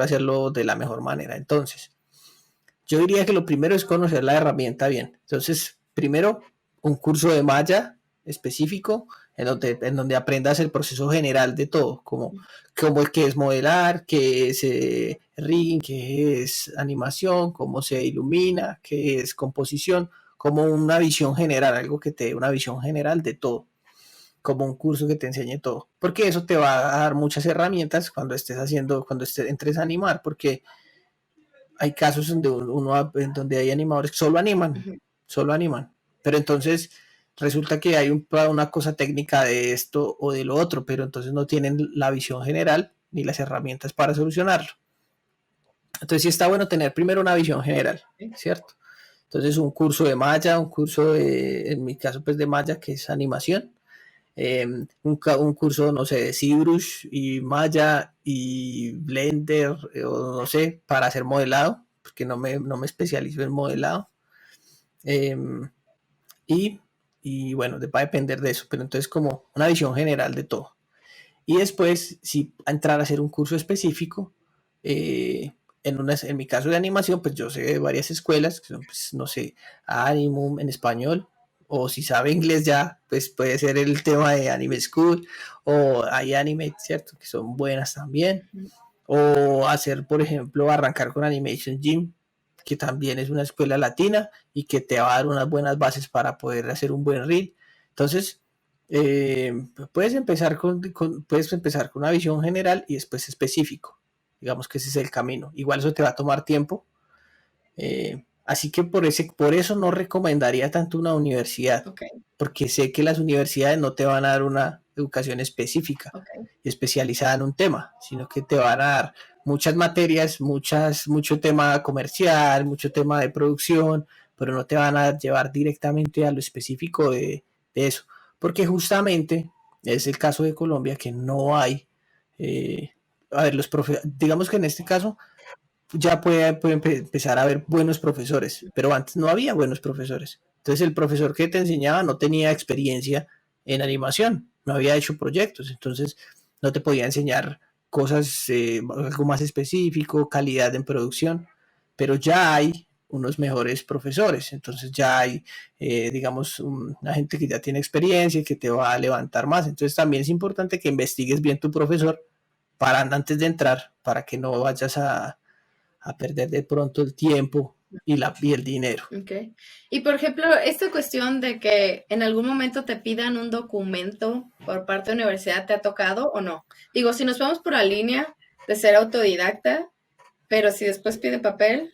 [SPEAKER 2] hacerlo de la mejor manera. Entonces, yo diría que lo primero es conocer la herramienta bien. Entonces, primero, un curso de Maya específico en donde aprendas el proceso general de todo, como qué es modelar, qué es rigging, qué es animación, cómo se ilumina, qué es composición, como una visión general, algo que te dé una visión general de todo, como un curso que te enseñe todo, porque eso te va a dar muchas herramientas cuando entres a animar, porque hay casos donde hay animadores que solo animan, pero entonces resulta que hay una cosa técnica de esto o de lo otro, pero entonces no tienen la visión general ni las herramientas para solucionarlo. Entonces sí está bueno tener primero una visión general, ¿cierto? Entonces un curso de Maya, en mi caso pues de Maya, que es animación, un curso, no sé, de ZBrush y Maya y Blender, o no sé, para hacer modelado, porque no me especializo en modelado. Eh, y, y bueno, va a depender de eso, pero entonces como una visión general de todo. Y después, si entrar a hacer un curso específico, en mi caso de animación, pues yo sé de varias escuelas, que son, pues, no sé, Animum en español, o si sabe inglés ya, pues puede ser el tema de Anime School, o iAnimate, ¿cierto? Que son buenas también. O hacer, por ejemplo, arrancar con Animation Gym, que también es una escuela latina y que te va a dar unas buenas bases para poder hacer un buen reel. Entonces, eh, puedes empezar con una visión general y después específico. Digamos que ese es el camino. Igual eso te va a tomar tiempo. Así que por eso no recomendaría tanto una universidad,
[SPEAKER 1] Okay.
[SPEAKER 2] porque sé que las universidades no te van a dar una educación específica
[SPEAKER 1] Okay.
[SPEAKER 2] y especializada en un tema, sino que te van a dar muchas materias, mucho tema comercial, mucho tema de producción, pero no te van a llevar directamente a lo específico de eso, porque justamente es el caso de Colombia que no hay, eh, a ver, digamos que en este caso ya puede empezar a haber buenos profesores, pero antes no había buenos profesores. Entonces el profesor que te enseñaba no tenía experiencia en animación, no había hecho proyectos, entonces no te podía enseñar cosas, algo más específico, calidad en producción, pero ya hay unos mejores profesores, entonces ya hay, digamos, una gente que ya tiene experiencia y que te va a levantar más, entonces también es importante que investigues bien tu profesor antes de entrar, para que no vayas a perder de pronto el tiempo y el dinero.
[SPEAKER 1] Okay. Y por ejemplo, esta cuestión de que en algún momento te pidan un documento por parte de la universidad, ¿te ha tocado o no? Digo, si nos vamos por la línea de ser autodidacta, pero si después pide papel.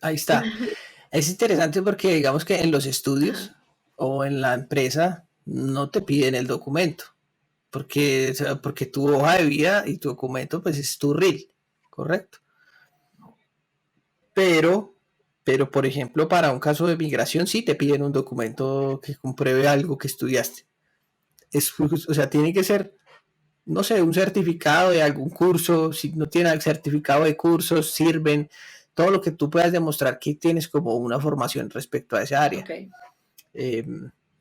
[SPEAKER 2] Ahí está. Es interesante porque digamos que en los estudios o en la empresa no te piden el documento, porque tu hoja de vida y tu documento pues es tu reel, ¿correcto? Pero, pero por ejemplo, para un caso de migración sí te piden un documento que compruebe algo que estudiaste. O sea, tiene que ser, no sé, un certificado de algún curso, si no tiene certificado de cursos, sirven, todo lo que tú puedas demostrar que tienes como una formación respecto a esa área,
[SPEAKER 1] Okay.
[SPEAKER 2] eh,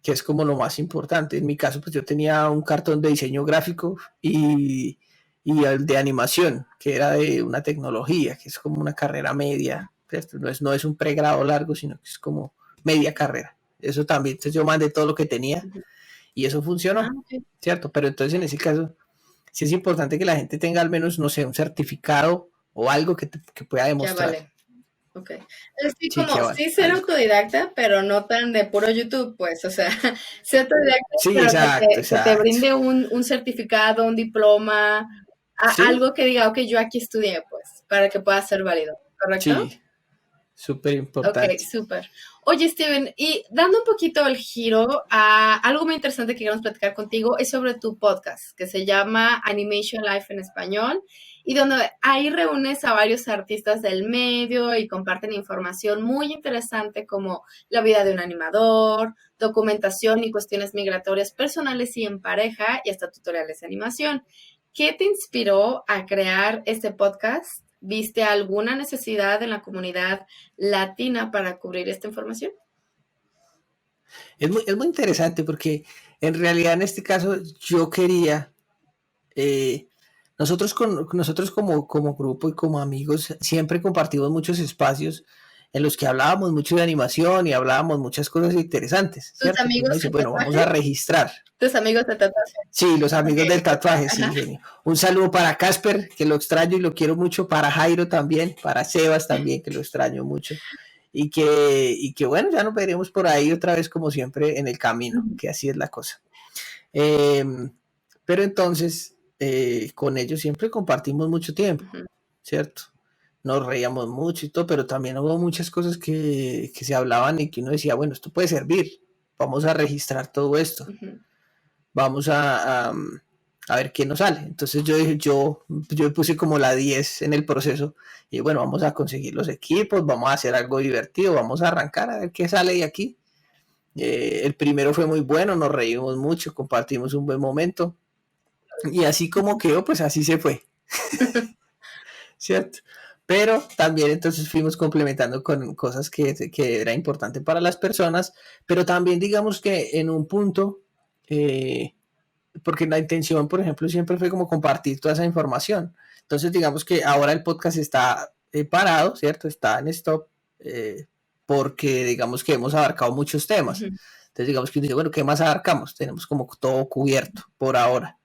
[SPEAKER 2] que es como lo más importante. En mi caso, pues yo tenía un cartón de diseño gráfico y el de animación, que era de una tecnología, que es como una carrera media, ¿cierto? No es un pregrado largo, sino que es como media carrera. Eso también, entonces yo mandé todo lo que tenía y eso
[SPEAKER 1] Ah,
[SPEAKER 2] funcionó,
[SPEAKER 1] okay.
[SPEAKER 2] ¿cierto? Pero entonces en ese caso sí es importante que la gente tenga al menos, no sé, un certificado o algo que pueda
[SPEAKER 1] Ya
[SPEAKER 2] demostrar.
[SPEAKER 1] vale. Okay. Es sí,
[SPEAKER 2] Sí, que
[SPEAKER 1] como
[SPEAKER 2] vale,
[SPEAKER 1] sí ser
[SPEAKER 2] algo.
[SPEAKER 1] autodidacta, pero no tan de puro YouTube, pues, o sea, ser autodidacta,
[SPEAKER 2] Sí,
[SPEAKER 1] pero
[SPEAKER 2] exacto,
[SPEAKER 1] que te
[SPEAKER 2] exacto.
[SPEAKER 1] brinde un certificado, un diploma,
[SPEAKER 2] Sí,
[SPEAKER 1] algo que diga, ok, yo aquí estudié, pues, para que pueda ser válido, ¿correcto?
[SPEAKER 2] sí, súper
[SPEAKER 1] Ok,
[SPEAKER 2] importante.
[SPEAKER 1] súper. Oye, Steven, y dando un poquito el giro a algo muy interesante que queremos platicar contigo es sobre tu podcast, que se llama Animation Life en español, y donde ahí reúnes a varios artistas del medio y comparten información muy interesante como la vida de un animador, documentación y cuestiones migratorias personales y en pareja, y hasta tutoriales de animación. ¿Qué te inspiró a crear este podcast? ¿Viste alguna necesidad en la comunidad latina para cubrir esta información?
[SPEAKER 2] Es muy interesante porque en realidad en este caso yo quería, eh, nosotros como grupo y como amigos siempre compartimos muchos espacios en los que hablábamos mucho de animación y hablábamos muchas cosas interesantes,
[SPEAKER 1] ¿Tus
[SPEAKER 2] ¿cierto? Que uno
[SPEAKER 1] amigos
[SPEAKER 2] dice,
[SPEAKER 1] de
[SPEAKER 2] bueno, vamos a
[SPEAKER 1] tatuaje?
[SPEAKER 2] registrar.
[SPEAKER 1] ¿Tus amigos de tatuaje?
[SPEAKER 2] Sí, los
[SPEAKER 1] Ok,
[SPEAKER 2] amigos del
[SPEAKER 1] qué padre.
[SPEAKER 2] tatuaje, sí,
[SPEAKER 1] Ajá.
[SPEAKER 2] genio. Un saludo para Casper, que lo extraño y lo quiero mucho, para Jairo también, para Sebas también, que lo extraño mucho. Y que bueno, ya nos veremos por ahí otra vez como siempre en el camino,
[SPEAKER 1] Ujú,
[SPEAKER 2] que así es la cosa. Eh, pero entonces, con ellos siempre compartimos mucho tiempo,
[SPEAKER 1] ujú,
[SPEAKER 2] ¿cierto? Nos reíamos mucho y todo, pero también hubo muchas cosas que se hablaban y que uno decía, bueno, esto puede servir, vamos a registrar todo esto,
[SPEAKER 1] ujú.
[SPEAKER 2] vamos a ver qué nos sale. Entonces yo puse como la 10 en el proceso y bueno, vamos a conseguir los equipos, vamos a hacer algo divertido, vamos a arrancar a ver qué sale de aquí. El primero fue muy bueno, nos reímos mucho, compartimos un buen momento y así como quedó, pues así se fue, ¿cierto? Pero también entonces fuimos complementando con cosas que era importante para las personas, pero también digamos que en un punto, eh, porque la intención, por ejemplo, siempre fue como compartir toda esa información. Entonces digamos que ahora el podcast está parado, ¿cierto? Está en stop, porque digamos que hemos abarcado muchos temas.
[SPEAKER 1] Ujú.
[SPEAKER 2] Entonces digamos que uno dice, bueno, ¿qué más abarcamos? Tenemos como todo cubierto por ahora.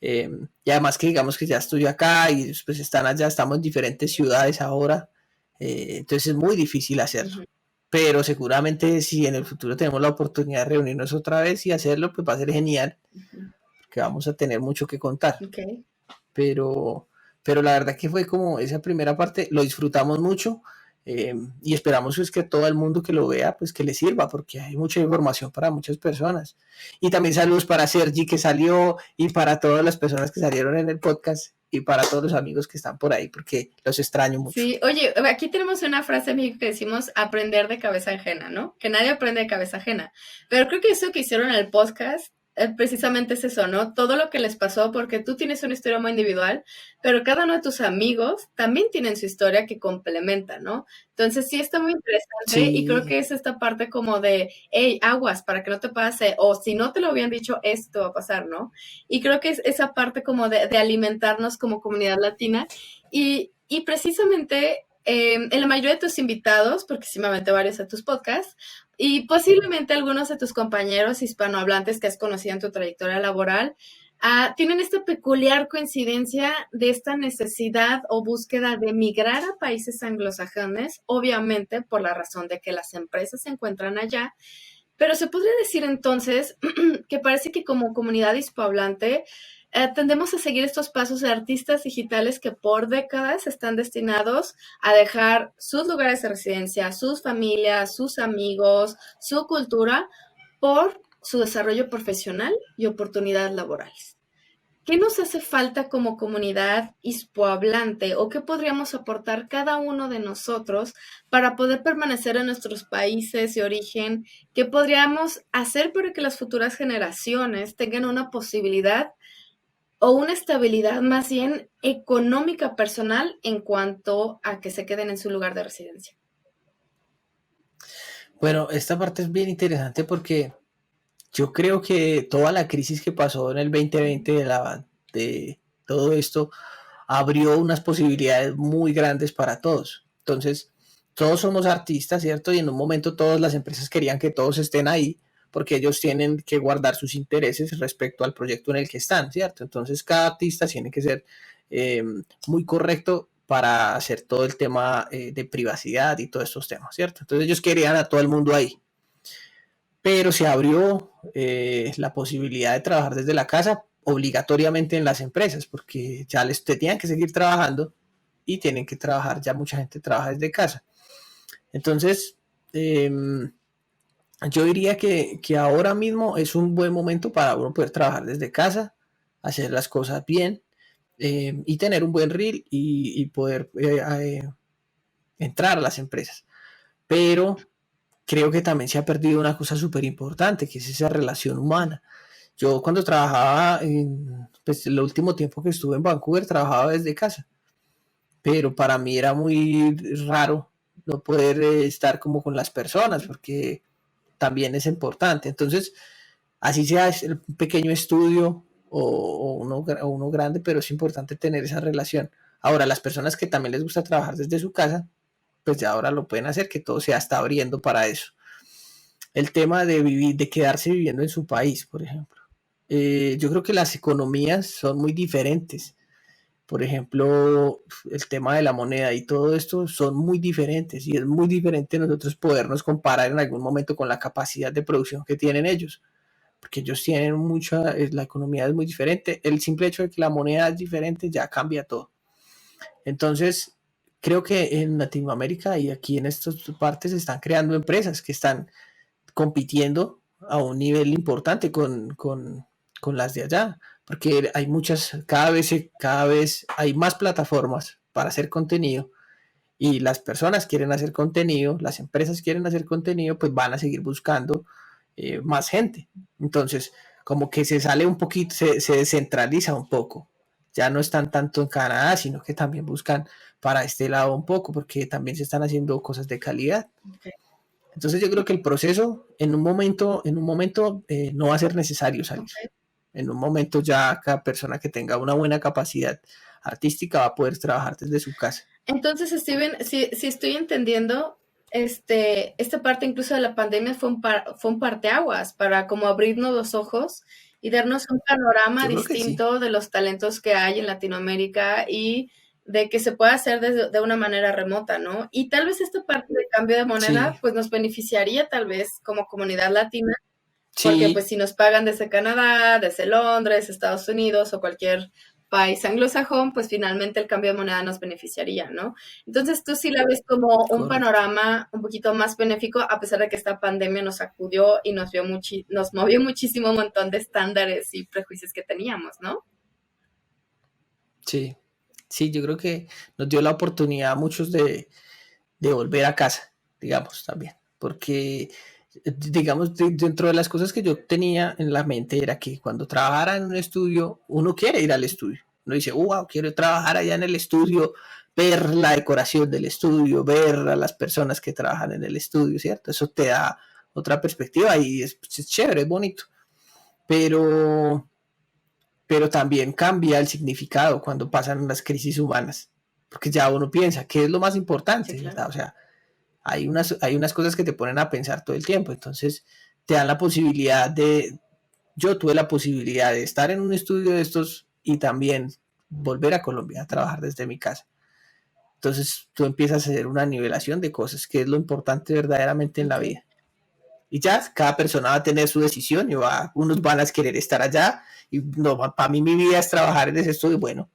[SPEAKER 2] Eh, y además que digamos que ya estoy acá y pues están allá, estamos en diferentes ciudades ahora, entonces es muy difícil hacerlo.
[SPEAKER 1] Ujú,
[SPEAKER 2] Pero seguramente si en el futuro tenemos la oportunidad de reunirnos otra vez y hacerlo, pues va a ser genial,
[SPEAKER 1] ujú.
[SPEAKER 2] que vamos a tener mucho que contar.
[SPEAKER 1] Ok.
[SPEAKER 2] Pero, pero la verdad que fue como esa primera parte, lo disfrutamos mucho, y esperamos pues, que todo el mundo que lo vea, pues que le sirva, porque hay mucha información para muchas personas. Y también saludos para Sergi que salió y para todas las personas que salieron en el podcast y para todos los amigos que están por ahí, porque los extraño mucho.
[SPEAKER 1] Sí, oye, aquí tenemos una frase en México que decimos aprender de cabeza ajena, ¿no? Que nadie aprende de cabeza ajena. Pero creo que eso que hicieron en el podcast precisamente es eso, ¿no? Todo lo que les pasó, porque tú tienes una historia muy individual, pero cada uno de tus amigos también tienen su historia que complementa, ¿no? Entonces sí está muy interesante y creo
[SPEAKER 2] Sí,
[SPEAKER 1] que es esta parte como de, hey, aguas para que no te pase, o si no te lo habían dicho, esto va a pasar, ¿no? Y creo que es esa parte como de alimentarnos como comunidad latina y precisamente en la mayoría de tus invitados, porque sí me aventé varios de tus podcasts, y posiblemente algunos de tus compañeros hispanohablantes que has conocido en tu trayectoria laboral, tienen esta peculiar coincidencia de esta necesidad o búsqueda de migrar a países anglosajones, obviamente por la razón de que las empresas se encuentran allá, pero se podría decir entonces que parece que como comunidad hispanohablante tendemos a seguir estos pasos de artistas digitales que por décadas están destinados a dejar sus lugares de residencia, sus familias, sus amigos, su cultura por su desarrollo profesional y oportunidades laborales. ¿Qué nos hace falta como comunidad hispanohablante o qué podríamos aportar cada uno de nosotros para poder permanecer en nuestros países de origen? ¿Qué podríamos hacer para que las futuras generaciones tengan una posibilidad o una estabilidad más bien económica personal en cuanto a que se queden en su lugar de residencia?
[SPEAKER 2] bueno, esta parte es bien interesante porque yo creo que toda la crisis que pasó en el 2020 de todo esto abrió unas posibilidades muy grandes para todos. Entonces, todos somos artistas, ¿cierto? Y en un momento todas las empresas querían que todos estén ahí porque ellos tienen que guardar sus intereses respecto al proyecto en el que están, ¿cierto? Entonces, cada artista tiene que ser eh, muy correcto para hacer todo el tema de privacidad y todos estos temas, ¿cierto? Entonces ellos querían a todo el mundo ahí, pero se abrió la posibilidad de trabajar desde la casa obligatoriamente en las empresas, porque ya les tenían que seguir trabajando y tienen que trabajar, ya mucha gente trabaja desde casa. Entonces, eh, yo diría que ahora mismo es un buen momento para uno poder trabajar desde casa, hacer las cosas bien, y tener un buen reel y poder entrar a las empresas. Pero creo que también se ha perdido una cosa súper importante, que es esa relación humana. Yo cuando trabajaba, pues el último tiempo que estuve en Vancouver, trabajaba desde casa, pero para mí era muy raro no poder estar como con las personas, porque también es importante. Entonces, así sea el pequeño estudio o uno grande, pero es importante tener esa relación. Ahora, las personas que también les gusta trabajar desde su casa, pues ya ahora lo pueden hacer, que todo se está abriendo para eso. El tema de vivir, de quedarse viviendo en su país, por ejemplo. Yo creo que las economías son muy diferentes. Por ejemplo, el tema de la moneda y todo esto son muy diferentes y es muy diferente nosotros podernos comparar en algún momento con la capacidad de producción que tienen ellos, porque ellos tienen mucha, la economía es muy diferente, el simple hecho de que la moneda es diferente ya cambia todo. Entonces, creo que en Latinoamérica y aquí en estas partes se están creando empresas que están compitiendo a un nivel importante con las de allá, porque hay muchas, cada vez hay más plataformas para hacer contenido y las personas quieren hacer contenido, las empresas quieren hacer contenido, pues van a seguir buscando más gente. Entonces, como que se sale un poquito, se descentraliza un poco. Ya no están tanto en Canadá, sino que también buscan para este lado un poco, porque también se están haciendo cosas de calidad.
[SPEAKER 1] Okay.
[SPEAKER 2] Entonces yo creo que el proceso en un momento no va a ser necesario salir.
[SPEAKER 1] Okay.
[SPEAKER 2] En un momento ya cada persona que tenga una buena capacidad artística va a poder trabajar desde su casa.
[SPEAKER 1] Entonces, Steven, si estoy entendiendo, esta parte incluso de la pandemia fue un parteaguas para como abrirnos los ojos y darnos un panorama
[SPEAKER 2] Yo creo que sí.
[SPEAKER 1] distinto de los talentos que hay en Latinoamérica y de que se puede hacer de una manera remota, ¿no? Y tal vez esta parte de cambio de moneda,
[SPEAKER 2] Sí,
[SPEAKER 1] pues nos beneficiaría tal vez como comunidad latina, porque pues
[SPEAKER 2] sí,
[SPEAKER 1] si nos pagan desde Canadá, desde Londres, Estados Unidos o cualquier país anglosajón, pues finalmente el cambio de moneda nos beneficiaría, ¿no? Entonces tú sí la ves como un
[SPEAKER 2] correcto.
[SPEAKER 1] panorama un poquito más benéfico, a pesar de que esta pandemia nos sacudió y nos movió muchísimo un montón de estándares y prejuicios que teníamos, ¿no?
[SPEAKER 2] Sí, sí, yo creo que nos dio la oportunidad a muchos de volver a casa, digamos, también. Porque, digamos, dentro de las cosas que yo tenía en la mente era que cuando trabajara en un estudio, uno quiere ir al estudio. Uno dice, wow, quiero trabajar allá en el estudio, ver la decoración del estudio, ver a las personas que trabajan en el estudio, ¿cierto? Eso te da otra perspectiva y es chévere, es bonito. Pero, pero también cambia el significado cuando pasan las crisis humanas. Porque ya uno piensa, ¿qué es lo más
[SPEAKER 1] Sí,
[SPEAKER 2] importante,
[SPEAKER 1] claro.
[SPEAKER 2] verdad? O sea, hay unas cosas que te ponen a pensar todo el tiempo, entonces te dan la posibilidad yo tuve la posibilidad de estar en un estudio de estos y también volver a Colombia a trabajar desde mi casa. Entonces tú empiezas a hacer una nivelación de cosas, que es lo importante verdaderamente en la
[SPEAKER 1] Okay.
[SPEAKER 2] vida. Y ya, cada persona va a tener su decisión y unos van a querer estar allá y no, para mí mi vida es trabajar en ese estudio, bueno,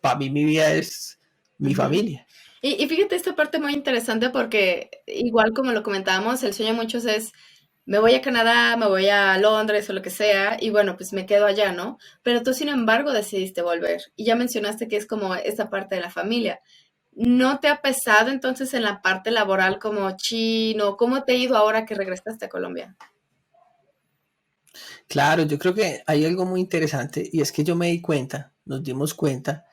[SPEAKER 2] para mí mi vida es mi
[SPEAKER 1] Ujú.
[SPEAKER 2] familia.
[SPEAKER 1] Y fíjate esta parte muy interesante porque igual como lo comentábamos, el sueño de muchos es me voy a Canadá, me voy a Londres o lo que sea, y bueno, pues me quedo allá, ¿no? Pero tú, sin embargo, decidiste volver. Y ya mencionaste que es como esa parte de la familia. ¿No te ha pesado entonces en la parte laboral como chino? ¿Cómo te ha ido ahora que regresaste a Colombia?
[SPEAKER 2] Claro, yo creo que hay algo muy interesante y es que yo me di cuenta, nos dimos cuenta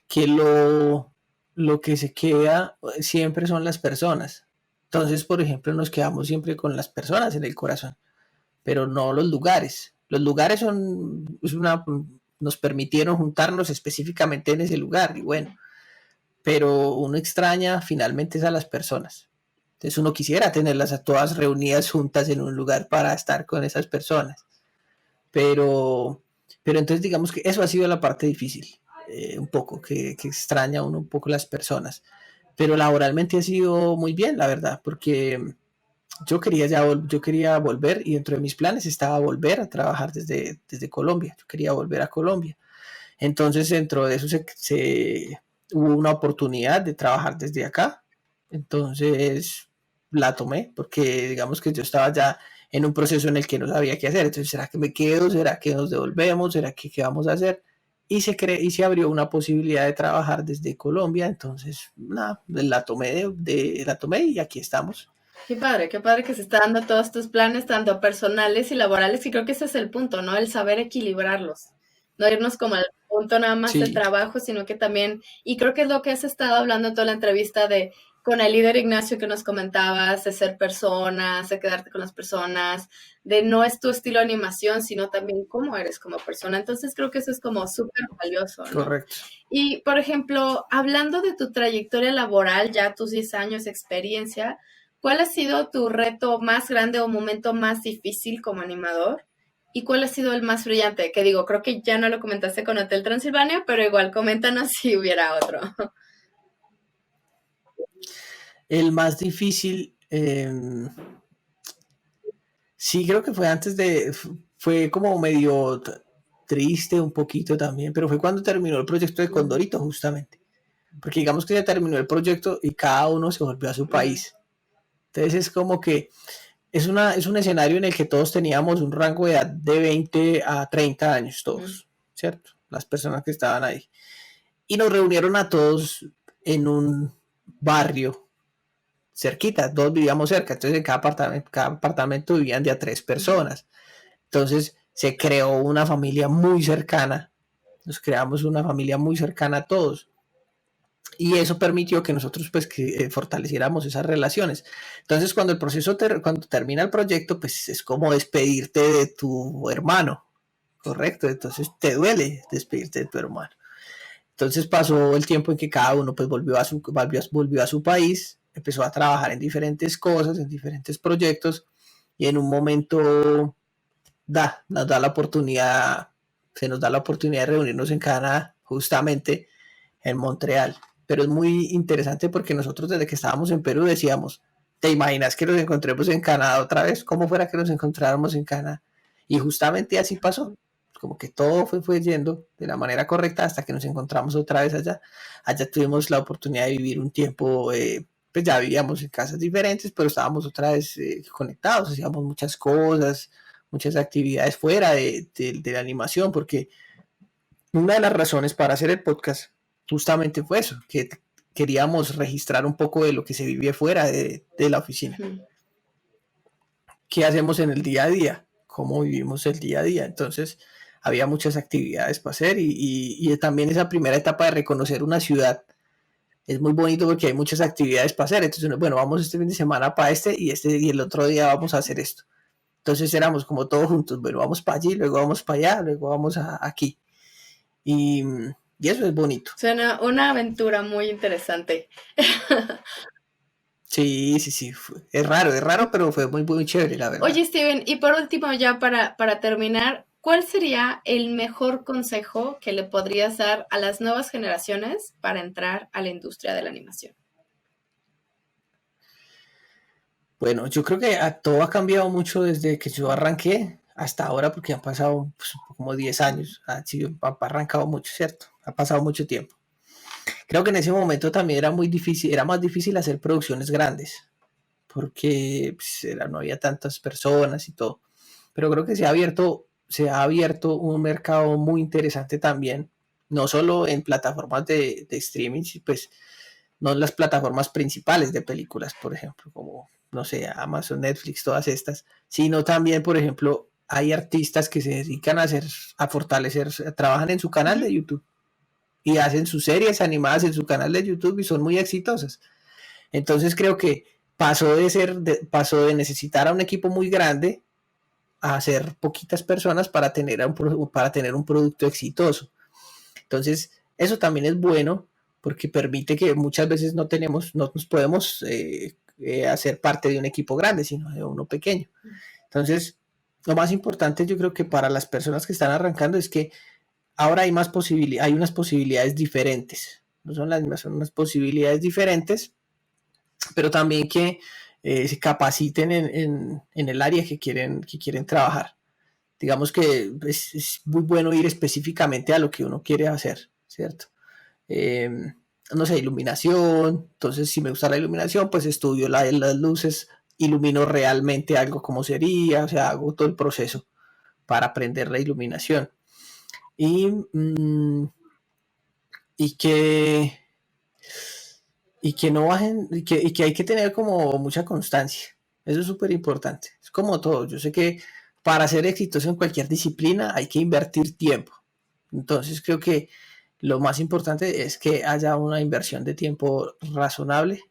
[SPEAKER 2] que lo que se queda siempre son las personas. Entonces, por ejemplo, nos quedamos siempre con las personas en el corazón, pero no los lugares. Los lugares nos permitieron juntarnos específicamente en ese lugar y bueno, pero uno extraña finalmente es a las personas. Entonces uno quisiera tenerlas a todas reunidas juntas en un lugar para estar con esas personas. Pero, pero entonces digamos que eso ha sido la parte difícil, un poco, que extraña a uno un poco las personas. Pero laboralmente ha sido muy bien, la verdad, porque yo quería volver y dentro de mis planes estaba volver a trabajar desde Colombia. Yo quería volver a Colombia. Entonces dentro de eso hubo una oportunidad de trabajar desde acá. Entonces la tomé porque digamos que yo estaba ya en un proceso en el que no sabía qué hacer. Entonces, ¿será que me quedo? ¿Será que nos devolvemos? ¿Será que qué vamos a hacer? Y se abrió una posibilidad de trabajar desde Colombia. Entonces, nada, la tomé y aquí estamos.
[SPEAKER 1] Qué padre que se está dando todos tus planes, tanto personales y laborales, y creo que ese es el punto, ¿no? El saber equilibrarlos, no irnos como al punto nada más de
[SPEAKER 2] Sí,
[SPEAKER 1] trabajo, sino que también, y creo que es lo que has estado hablando en toda la entrevista de con el líder Ignacio que nos comentabas, de ser personas, de quedarte con las personas, de no es tu estilo de animación, sino también cómo eres como persona. Entonces creo que eso es como súper valioso, ¿no?
[SPEAKER 2] Correcto.
[SPEAKER 1] Y, por ejemplo, hablando de tu trayectoria laboral, ya tus 10 años de experiencia, ¿cuál ha sido tu reto más grande o momento más difícil como animador? ¿Y cuál ha sido el más brillante? Que digo, creo que ya no lo comentaste con Hotel Transilvania, pero igual coméntanos si hubiera otro.
[SPEAKER 2] El más difícil, sí, creo que fue antes fue como medio triste un poquito también, pero fue cuando terminó el proyecto de Condorito, justamente. Porque digamos que se terminó el proyecto y cada uno se volvió a su país. Entonces es como que es un escenario en el que todos teníamos un rango de edad de 20 a 30 años, todos, ¿cierto? Las personas que estaban ahí. Y nos reunieron a todos en un barrio cerquita, todos vivíamos cerca, entonces en cada apartamento vivían de a 3 personas. Entonces se creó una familia muy cercana, nos creamos una familia muy cercana a todos. Y eso permitió que nosotros pues que fortaleciéramos esas relaciones. Entonces cuando el proceso, cuando termina el proyecto, pues es como despedirte de tu hermano, correcto, entonces te duele despedirte de tu hermano. Entonces pasó el tiempo en que cada uno pues volvió a su país, empezó a trabajar en diferentes cosas, en diferentes proyectos, y en un momento nos da la oportunidad, se nos da la oportunidad de reunirnos en Canadá, justamente en Montreal. Pero es muy interesante porque nosotros desde que estábamos en Perú decíamos, ¿te imaginas que nos encontremos en Canadá otra vez? ¿Cómo fuera que nos encontráramos en Canadá? Y justamente así pasó. Como que todo fue yendo de la manera correcta hasta que nos encontramos otra vez allá. Allá tuvimos la oportunidad de vivir un tiempo, pues ya vivíamos en casas diferentes, pero estábamos otra vez conectados, hacíamos muchas cosas, muchas actividades fuera de la animación, porque una de las razones para hacer el podcast justamente fue eso, que queríamos registrar un poco de lo que se vive fuera de la oficina. ¿Qué hacemos en el día a día? ¿Cómo vivimos el día a día? Entonces, había muchas actividades para hacer y también esa primera etapa de reconocer una ciudad es muy bonito porque hay muchas actividades para hacer. Entonces, bueno, vamos este fin de semana para y el otro día vamos a hacer esto. Entonces éramos como todos juntos, bueno, vamos para allí, luego vamos para allá, luego vamos aquí. Y, y eso es bonito.
[SPEAKER 1] Suena una aventura muy interesante.
[SPEAKER 2] Sí, sí, sí. Es raro, pero fue muy, muy chévere, la verdad.
[SPEAKER 1] Oye, Steven, y por último, ya para terminar, ¿cuál sería el mejor consejo que le podrías dar a las nuevas generaciones para entrar a la industria de la animación?
[SPEAKER 2] Bueno, yo creo que todo ha cambiado mucho desde que yo arranqué hasta ahora, porque han pasado pues, como 10 años. Ha arrancado mucho, ¿cierto? Ha pasado mucho tiempo. Creo que en ese momento también era muy difícil, era más difícil hacer producciones grandes, porque pues, no había tantas personas y todo. Pero creo que se ha abierto un mercado muy interesante también, no solo en plataformas de streaming, pues no las plataformas principales de películas, por ejemplo, como, no sé, Amazon, Netflix, todas estas, sino también, por ejemplo, hay artistas que se dedican a fortalecer, trabajan en su canal de YouTube y hacen sus series animadas en su canal de YouTube y son muy exitosas. Entonces creo que pasó de necesitar a un equipo muy grande a ser poquitas personas para tener un producto exitoso. Entonces, eso también es bueno porque permite que muchas veces no nos podemos hacer parte de un equipo grande, sino de uno pequeño. Entonces, lo más importante yo creo que para las personas que están arrancando es que ahora hay unas posibilidades diferentes. No son las mismas, son unas posibilidades diferentes, pero también que se capaciten en el área que quieren trabajar. Digamos que es muy bueno ir específicamente a lo que uno quiere hacer, ¿cierto? Eh, no sé, iluminación, entonces si me gusta la iluminación, pues estudio las luces, ilumino realmente algo como sería, o sea, hago todo el proceso para aprender la iluminación. Y, y que y que no bajen, y que hay que tener como mucha constancia. Eso es súper importante. Es como todo. Yo sé que para ser exitoso en cualquier disciplina hay que invertir tiempo. Entonces creo que lo más importante es que haya una inversión de tiempo razonable,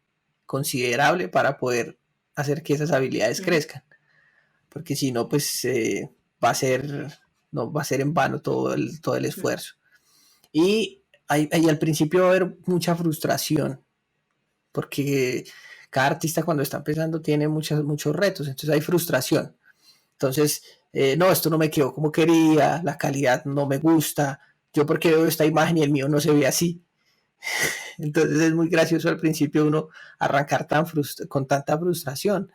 [SPEAKER 2] considerable para poder hacer que esas habilidades crezcan, porque si no, pues va a ser, no, va a ser en vano todo el esfuerzo. Y ahí al principio va a haber mucha frustración, porque cada artista cuando está empezando tiene muchos retos, entonces hay frustración. Entonces, no, esto no me quedó como quería, la calidad no me gusta, yo porque veo esta imagen y el mío no se ve así. Entonces es muy gracioso al principio uno arrancar con tanta frustración,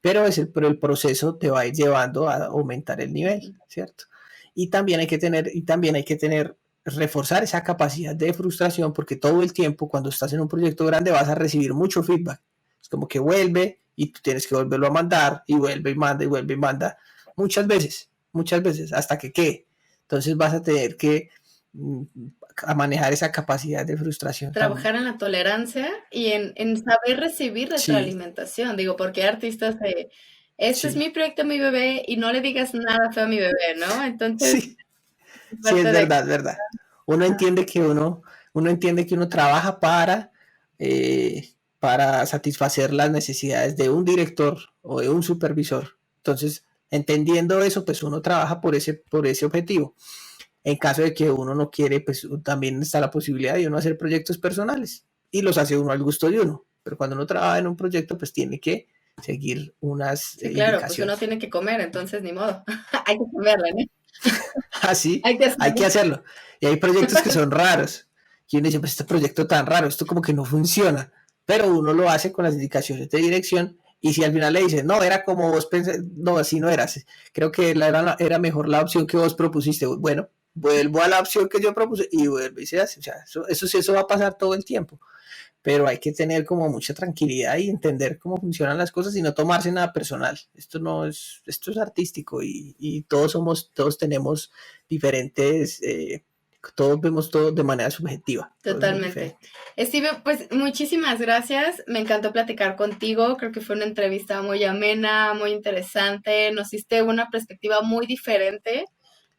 [SPEAKER 2] pero el proceso te va a ir llevando a aumentar el nivel, ¿cierto? Y también hay que tener, reforzar esa capacidad de frustración, porque todo el tiempo cuando estás en un proyecto grande vas a recibir mucho feedback. Es como que vuelve y tú tienes que volverlo a mandar y vuelve y manda muchas veces, hasta que quede. Entonces vas a tener que a manejar esa capacidad de frustración.
[SPEAKER 1] Trabajar
[SPEAKER 2] También.
[SPEAKER 1] en la tolerancia y en saber recibir
[SPEAKER 2] Sí,
[SPEAKER 1] retroalimentación. Digo, porque hay artistas de, este es
[SPEAKER 2] sí,
[SPEAKER 1] mi proyecto, mi bebé, y no le digas nada feo a mi bebé, ¿no? Entonces,
[SPEAKER 2] sí, sí, es
[SPEAKER 1] parte de...
[SPEAKER 2] verdad, es verdad. Uno entiende que uno entiende que uno trabaja para satisfacer las necesidades de un director o de un supervisor. Entonces, entendiendo eso, pues uno trabaja por ese objetivo. En caso de que uno no quiere, pues también está la posibilidad de uno hacer proyectos personales y los hace uno al gusto de uno. Pero cuando uno trabaja en un proyecto, pues tiene que seguir unas
[SPEAKER 1] Sí, claro, pues uno
[SPEAKER 2] indicaciones.
[SPEAKER 1] tiene que comer, entonces ni modo. Hay que comerla, ¿no?
[SPEAKER 2] Así,
[SPEAKER 1] Hay que
[SPEAKER 2] hay que
[SPEAKER 1] hacerlo.
[SPEAKER 2] hacerlo. Y hay proyectos que son raros. Y uno dice, pues este proyecto tan raro, esto como que no funciona. Pero uno lo hace con las indicaciones de dirección. Y si al final le dicen, no, era como vos pensaste, no, así no era. Creo que era mejor la opción que vos propusiste. Bueno, vuelvo a la opción que yo propuse y vuelvo y se hace. O sea, eso va a pasar todo el tiempo. Pero hay que tener como mucha tranquilidad y entender cómo funcionan las cosas y no tomarse nada personal. Esto es artístico y todos tenemos diferentes, todos vemos todo de manera subjetiva, todo es muy
[SPEAKER 1] Totalmente.
[SPEAKER 2] diferente.
[SPEAKER 1] Steve, pues muchísimas gracias. Me encantó platicar contigo. Creo que fue una entrevista muy amena, muy interesante. Nos diste una perspectiva muy diferente.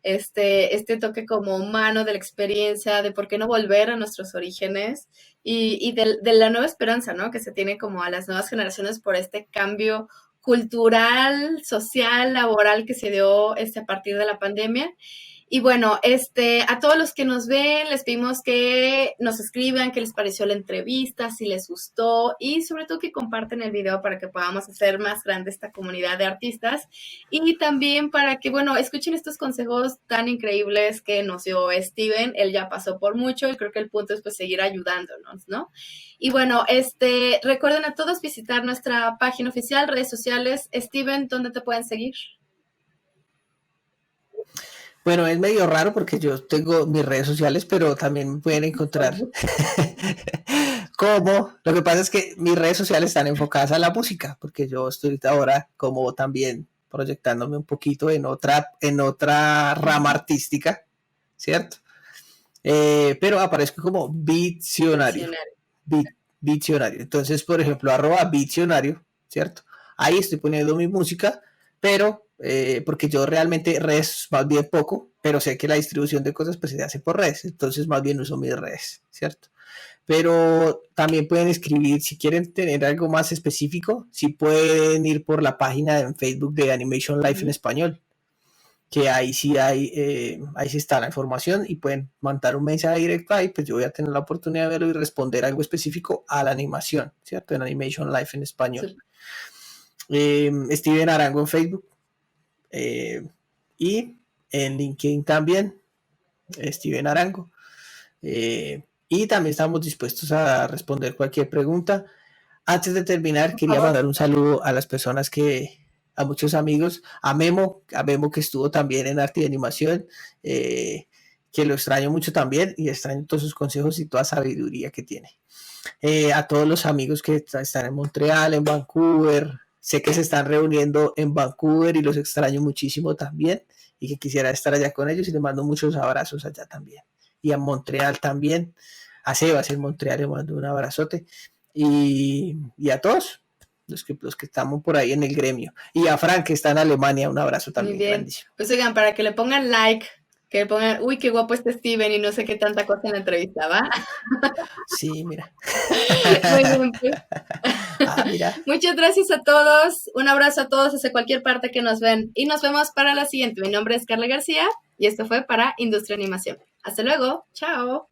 [SPEAKER 1] Este toque como humano de la experiencia, de por qué no volver a nuestros orígenes y de la nueva esperanza, ¿no? Que se tiene como a las nuevas generaciones por este cambio cultural, social, laboral que se dio a partir de la pandemia. Y bueno, a todos los que nos ven, les pedimos que nos escriban qué les pareció la entrevista, si les gustó y sobre todo que comparten el video para que podamos hacer más grande esta comunidad de artistas y también para que, bueno, escuchen estos consejos tan increíbles que nos dio Steven. Él ya pasó por mucho y creo que el punto es pues seguir ayudándonos, ¿no? Y bueno, recuerden a todos visitar nuestra página oficial, redes sociales. Steven, ¿dónde te pueden seguir?
[SPEAKER 2] Bueno, es medio raro porque yo tengo mis redes sociales, pero también me pueden encontrar como, lo que pasa es que mis redes sociales están enfocadas a la música, porque yo estoy ahora como también proyectándome un poquito en otra rama artística, ¿cierto? Pero aparezco como Visionario.
[SPEAKER 1] Diccionario.
[SPEAKER 2] Visionario. Entonces, por ejemplo, @Visionario, ¿cierto? Ahí estoy poniendo mi música, pero porque yo realmente redes más bien poco, pero sé que la distribución de cosas pues se hace por redes, entonces más bien uso mis redes, ¿cierto? Pero también pueden escribir, si quieren tener algo más específico, si pueden ir por la página en Facebook de Animation Life en español, que ahí sí está la información y pueden mandar un mensaje directo ahí, pues yo voy a tener la oportunidad de verlo y responder algo específico a la animación, ¿cierto? En Animation Life en español. Steven Arango en Facebook y en LinkedIn también, Steven Arango. Y también estamos dispuestos a responder cualquier pregunta. Antes de terminar,
[SPEAKER 1] Por
[SPEAKER 2] quería
[SPEAKER 1] favor.
[SPEAKER 2] mandar un saludo a las personas a muchos amigos, a Memo que estuvo también en arte y animación, que lo extraño mucho también y extraño todos sus consejos y toda sabiduría que tiene. A todos los amigos que están en Montreal, en Vancouver, sé que se están reuniendo en Vancouver y los extraño muchísimo también y que quisiera estar allá con ellos y les mando muchos abrazos allá también. Y a Montreal también, a Sebas en Montreal le mando un abrazote y a todos los que estamos por ahí en el gremio. Y a Frank, que está en Alemania, un abrazo
[SPEAKER 1] Muy
[SPEAKER 2] también
[SPEAKER 1] bien.
[SPEAKER 2] grandísimo.
[SPEAKER 1] Pues oigan, para que le pongan like Que pongan, uy, qué guapo este Steven y no sé qué tanta cosa en la entrevista, ¿va?
[SPEAKER 2] Sí, mira.
[SPEAKER 1] Muy bien, pues.
[SPEAKER 2] Ah, mira.
[SPEAKER 1] Muchas gracias a todos. Un abrazo a todos desde cualquier parte que nos ven. Y nos vemos para la siguiente. Mi nombre es Carla García y esto fue para Industria Animación. Hasta luego. Chao.